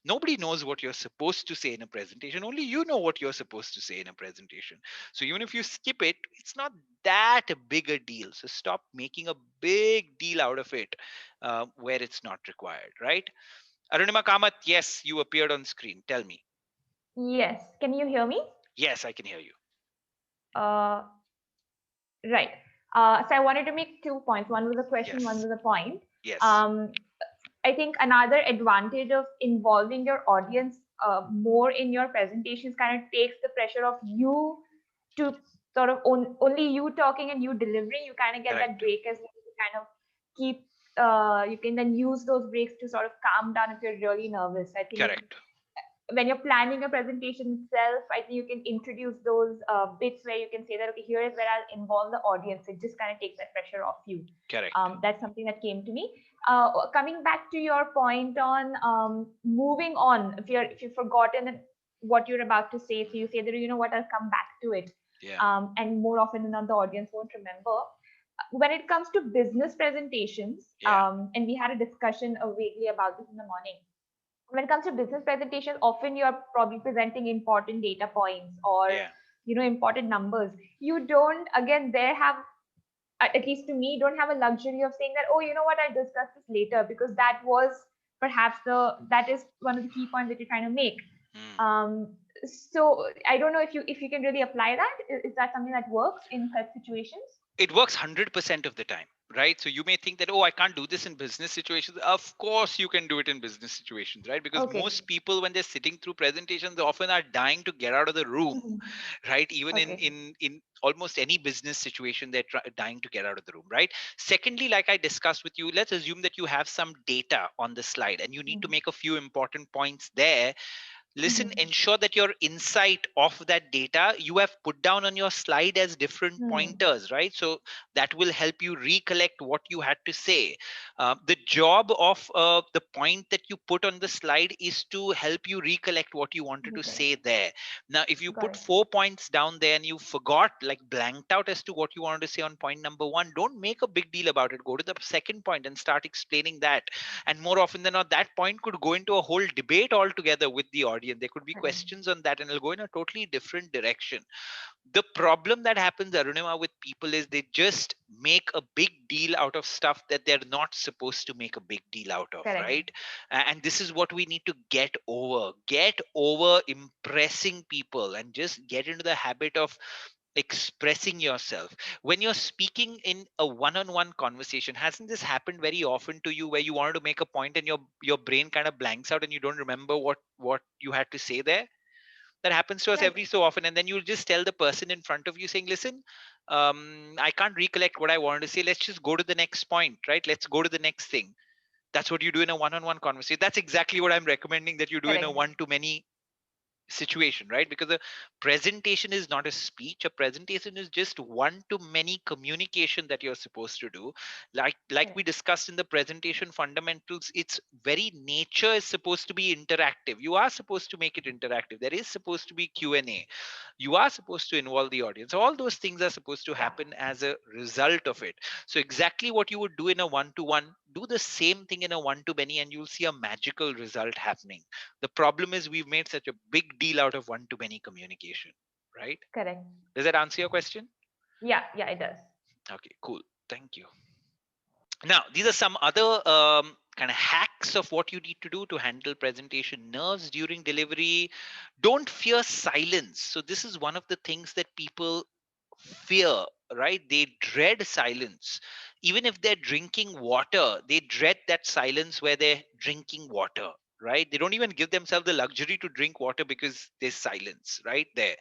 Nobody knows what you're supposed to say in a presentation, only you know what you're supposed to say in a presentation. So even if you skip it, it's not that big a deal. So stop making a big deal out of it where it's not required, right? Arunima Kamat, yes, you appeared on screen, tell me. Yes. Can you hear me? Yes, I can hear you. Uh, right. So I wanted to make 2 points. One was a question, one Yes. was a point. Yes. Um, I think another advantage of involving your audience more in your presentations kind of takes the pressure of you to sort of only you talking and you delivering. You kind of get that Correct. break as well to kind of keep. You can then use those breaks to sort of calm down if you're really nervous. I think Correct. when you're planning a presentation itself, I think you can introduce those bits where you can say that, okay, here is where I'll involve the audience. It just kind of takes that pressure off you. Correct. That's something that came to me. Coming back to your point on moving on, if you've forgotten what you're about to say, so you say that, you know what, I'll come back to it. Yeah. And more often than not, the audience won't remember. When it comes to business presentations, Yeah. and we had a discussion vaguely about this in the morning, when it comes to business presentations, often you're probably presenting important data points or Yeah. important numbers. You don't, again, there have, at least to me, don't have a luxury of saying that, oh, you know what, I'll discuss this later, because that was perhaps that is one of the key points that you're trying to make. Mm. So I don't know if you can really apply that. Is that something that works in such situations? It works 100% of the time, right? So you may think that, oh, I can't do this in business situations. Of course you can do it in business situations, right? Because Okay. most people, when they're sitting through presentations, they often are dying to get out of the room, Mhm. right? Even in Okay. in in almost any business situation, they're dying to get out of the room, right? Secondly, like I discussed with you, let's assume that you have some data on the slide and you need to Mhm. make a few important points there. Listen, Mm-hmm. ensure that your insight of that data you have put down on your slide as different Hmm. pointers, right? So that will help you recollect what you had to say. The job of the point that you put on the slide is to help you recollect what you wanted to Correct. say there. Now, if you Got put it. 4 points down there and you forgot, like blanked out as to what you wanted to say on point number one, don't make a big deal about it. Go to the second point and start explaining that. And more often than not, that point could go into a whole debate altogether with the audience. There could be Correct. questions on that and it'll go in a totally different direction. The problem that happens, Arunima, with people is they just make a big deal out of stuff that they're not supposed to make a big deal out of, Correct. right? And this is what we need to get over. Get over impressing people and just get into the habit of expressing yourself. When you're speaking in a one-on-one conversation, hasn't this happened very often to you, where you wanted to make a point and your brain kind of blanks out and you don't remember what you had to say there? That happens to us Right. every so often, and then you'll just tell the person in front of you saying, listen, I can't recollect what I wanted to say, let's just go to the next point, right? Let's go to the next thing. That's what you do in a one-on-one conversation. That's exactly what I'm recommending that you do in a Correct. one-to-many situation, right? Because a presentation is not a speech. A presentation is just one to many communication that you're supposed to do. Like we Correct. discussed in the presentation fundamentals, its very nature is supposed to be interactive. You are supposed to make it interactive. There is supposed to be Q&A. You are supposed to involve the audience. All those things are supposed to Yeah. happen as a result of it. So exactly what you would do in a one to one, do the same thing in a one to many and you'll see a magical result happening. The problem is we've made such a big deal out of one to many communication, right? Correct. Does that answer your question? Yeah. Yeah. It does. Okay, cool. Thank you. Now, these are some other kind of hacks of what you need to do to handle presentation nerves during delivery. Don't fear silence. So, this is one of the things that people fear, right? They dread silence. Even if they're drinking water, they dread that silence where they're drinking water, right? They don't even give themselves the luxury to drink water because there's silence right there.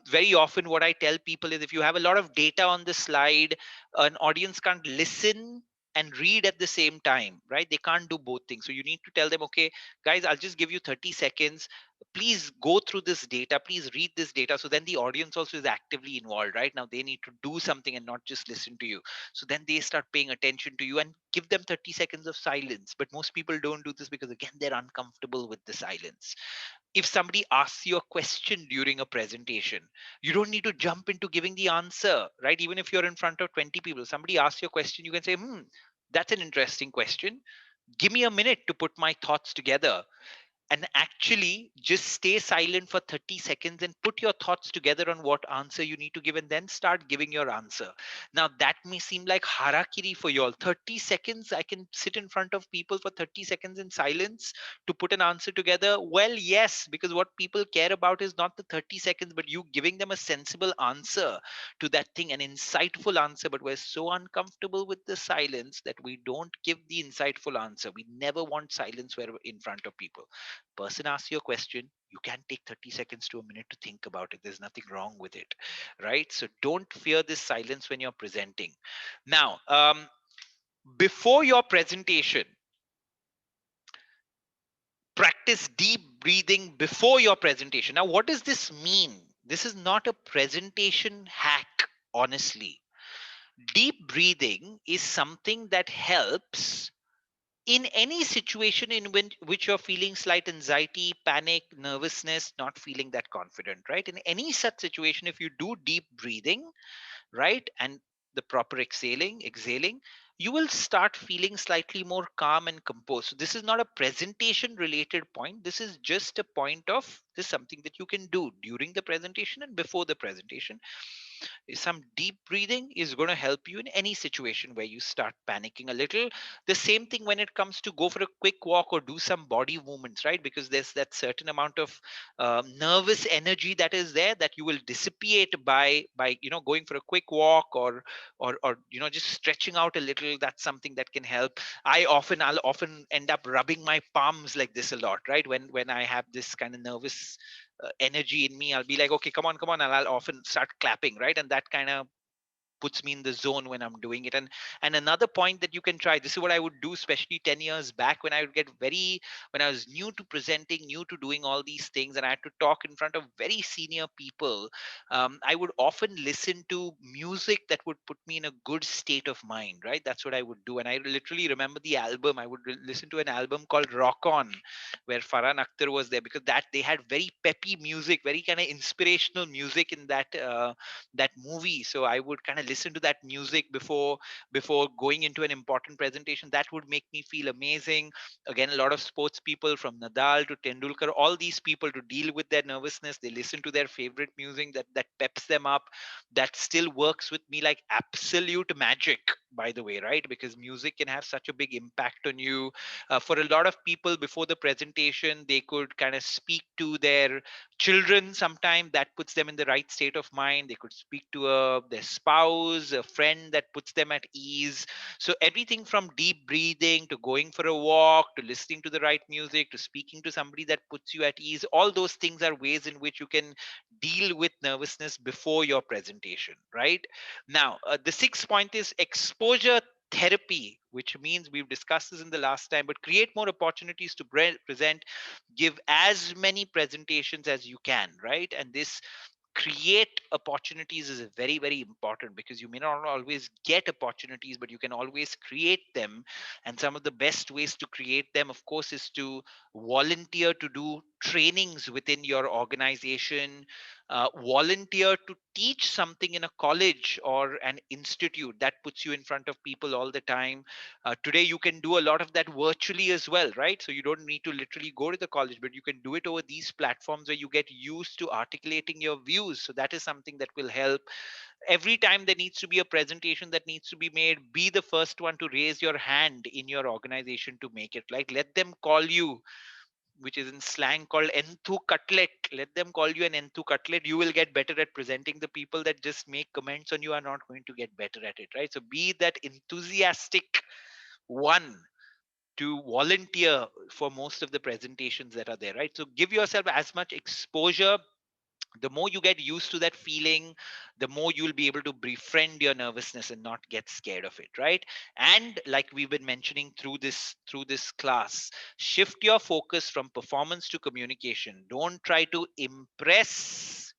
Very often, what I tell people is if you have a lot of data on the slide, an audience can't listen and read at the same time, right? They can't do both things. So you need to tell them, okay, guys, I'll just give you 30 seconds. Please go through this data. Please read this data. So then the audience also is actively involved, right? Now they need to do something and not just listen to you. So then they start paying attention to you and give them 30 seconds of silence. But most people don't do this because, again, they're uncomfortable with the silence. If somebody asks you a question during a presentation, you don't need to jump into giving the answer, right? Even if you're in front of 20 people, somebody asks you a question, you can say, that's an interesting question. Give me a minute to put my thoughts together, and actually just stay silent for 30 seconds and put your thoughts together on what answer you need to give and then start giving your answer. Now that may seem like harakiri for you all. 30 seconds, I can sit in front of people for 30 seconds in silence to put an answer together. Well, yes, because what people care about is not the 30 seconds but you giving them a sensible answer to that thing, an insightful answer. But we're so uncomfortable with the silence that we don't give the insightful answer. We never want silence where we're in front of people. Person asks you a question, you can take 30 seconds to a minute to think about it. There's nothing wrong with it, right? So don't fear this silence when you're presenting. Now, before your presentation, practice deep breathing before your presentation. Now, what does this mean? This is not a presentation hack, honestly. Deep breathing is something that helps in any situation in which you're feeling slight anxiety, panic, nervousness, not feeling that confident, right? In any such situation, if you do deep breathing, right, and the proper exhaling, you will start feeling slightly more calm and composed. So this is not a presentation related point. This is just a point of this is something that you can do during the presentation and before the presentation. Some deep breathing is going to help you in any situation where you start panicking a little. The same thing when it comes to go for a quick walk or do some body movements, right? Because there's that certain amount of nervous energy that is there that you will dissipate by going for a quick walk or just stretching out a little. That's something that can help. I'll often end up rubbing my palms like this a lot, right? When I have this kind of nervous energy in me, I'll be like, okay, come on, and I'll often start clapping, right? And that kind of puts me in the zone when I'm doing it. And another point that you can try, this is what I would do, especially 10 years back when I would get very, when I was new to presenting, new to doing all these things, and I had to talk in front of very senior people. I would often listen to music that would put me in a good state of mind, right? That's what I would do. And I literally remember the album. I would listen to an album called Rock On, where Farhan Akhtar was there, because that they had very peppy music, very kind of inspirational music in that movie. So I would kind of listen to that music before going into an important presentation. That would make me feel amazing. Again, a lot of sports people, from Nadal to Tendulkar, all these people, to deal with their nervousness, they listen to their favorite music that peps them up. That still works with me like absolute magic, by the way, right? Because music can have such a big impact on you. For a lot of people, before the presentation, they could kind of speak to their children sometime. That puts them in the right state of mind. They could speak to their spouse, a friend, that puts them at ease. So everything from deep breathing to going for a walk to listening to the right music to speaking to somebody that puts you at ease, all those things are ways in which you can deal with nervousness before your presentation, right? Now, the sixth point is exposure therapy, which means, we've discussed this in the last time, but create more opportunities to present. Give as many presentations as you can, right? And this create opportunities is very, very important, because you may not always get opportunities, but you can always create them. And some of the best ways to create them, of course, is to volunteer to do trainings within your organization, volunteer to teach something in a college or an institute that puts you in front of people all the time. Today you can do a lot of that virtually as well, right? So you don't need to literally go to the college, but you can do it over these platforms where you get used to articulating your views. So that is something that will help. Every time there needs to be a presentation that needs to be made, be the first one to raise your hand in your organization to make it. Like, let them call you, which is in slang called enthu cutlet. Let them call you an enthu cutlet. You will get better at presenting. The people that just make comments on you are not going to get better at it, right? So be that enthusiastic one to volunteer for most of the presentations that are there, right? So give yourself as much exposure. The more you get used to that feeling, the more you'll be able to befriend your nervousness and not get scared of it, right? And like we've been mentioning through this class, shift your focus from performance to communication. Don't try to impress,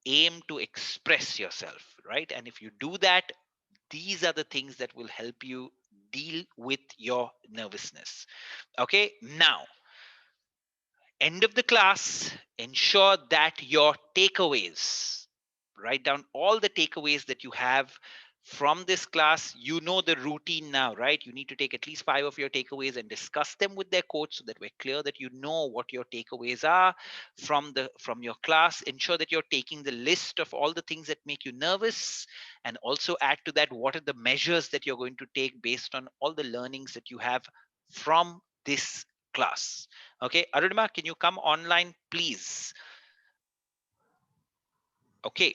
aim to express yourself, right? And if you do that, these are the things that will help you deal with your nervousness. Okay, now, end of the class, ensure that your takeaways, write down all the takeaways that you have from this class. You know the routine now, right? You need to take at least 5 of your takeaways and discuss them with their coach, so that we're clear that you know what your takeaways are from your class. Ensure that you're taking the list of all the things that make you nervous, and also add to that what are the measures that you're going to take based on all the learnings that you have from this class. Okay, Arunima, can you come online, please? Okay.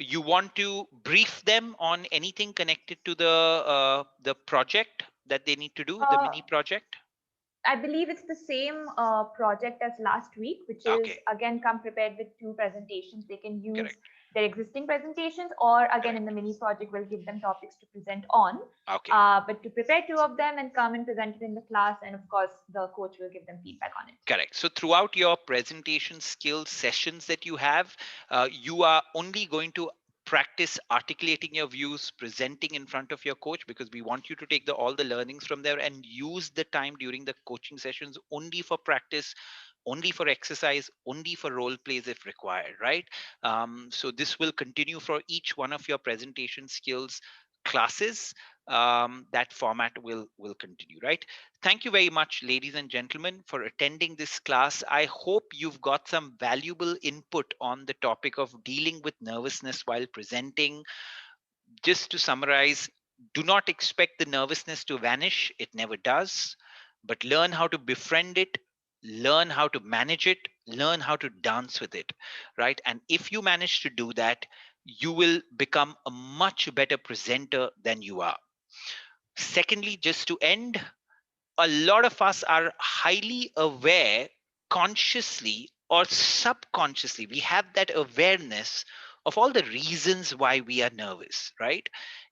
You want to brief them on anything connected to the project that they need to do, the Uh, mini project? I believe it's the same project as last week, which is Okay, again come prepared with two presentations. They can use correct, their existing presentations, or again in correct. the mini project, we'll give them topics to present on. Okay, But to prepare two of them and come and present it in the class, and of course, the coach will give them feedback on it. correct. So throughout your presentation skills sessions that you have, you are only going to practice articulating your views, presenting in front of your coach, because we want you to take all the learnings from there and use the time during the coaching sessions only for practice, only for exercise, only for role plays if required, right? So this will continue for each one of your presentation skills classes. That format will continue, right? Thank you very much, ladies and gentlemen, for attending this class. I hope you've got some valuable input on the topic of dealing with nervousness while presenting. Just to summarize, do not expect the nervousness to vanish. It never does. But learn how to befriend it, learn how to manage it, learn how to dance with it, right? And if you manage to do that, you will become a much better presenter than you are. Secondly, just to end, a lot of us are highly aware, consciously or subconsciously. We have that awareness of all the reasons why we are nervous, right?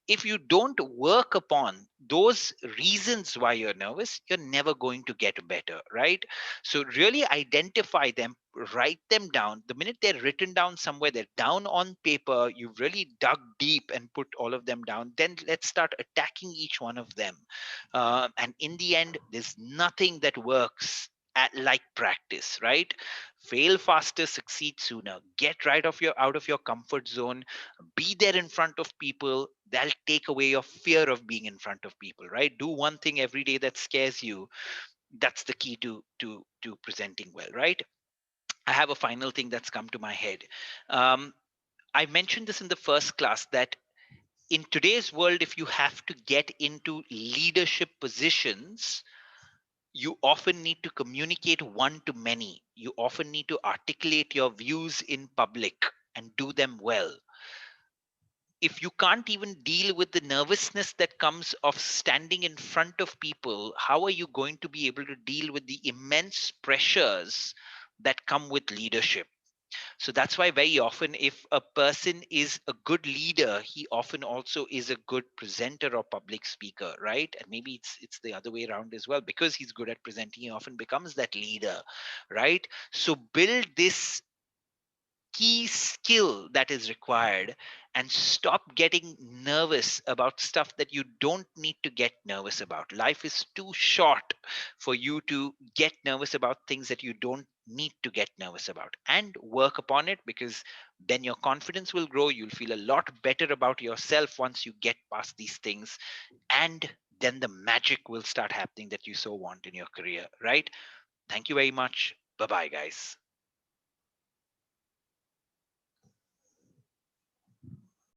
If you don't work upon those reasons why you're nervous, you're never going to get better, right? So really identify them, write them down. The minute they're written down somewhere, they're down on paper, you've really dug deep and put all of them down, then let's start attacking each one of them. And in the end, there's nothing that works like practice, right? Fail faster, succeed sooner. Get right off your out of your comfort zone. Be there in front of people. That'll take away your fear of being in front of people, right? Do one thing every day that scares you. That's the key to presenting well, right? I have a final thing that's come to my head. um, I mentioned this in the first class that in today's world, if you have to get into leadership positions, you often need to communicate one to many. You often need to articulate your views in public and do them well. If you can't even deal with the nervousness that comes of standing in front of people, how are you going to be able to deal with the immense pressures that come with leadership? So that's why very often, if a person is a good leader, he often also is a good presenter or public speaker, right? And maybe it's the other way around as well. Because he's good at presenting, he often becomes that leader, right? So build this key skill that is required and stop getting nervous about stuff that you don't need to get nervous about. Life is too short for you to get nervous about things that you don't need to get nervous about, and work upon it, because then your confidence will grow. You'll feel a lot better about yourself once you get past these things, and then the magic will start happening that you so want in your career, right? Thank you very much. Bye bye, guys.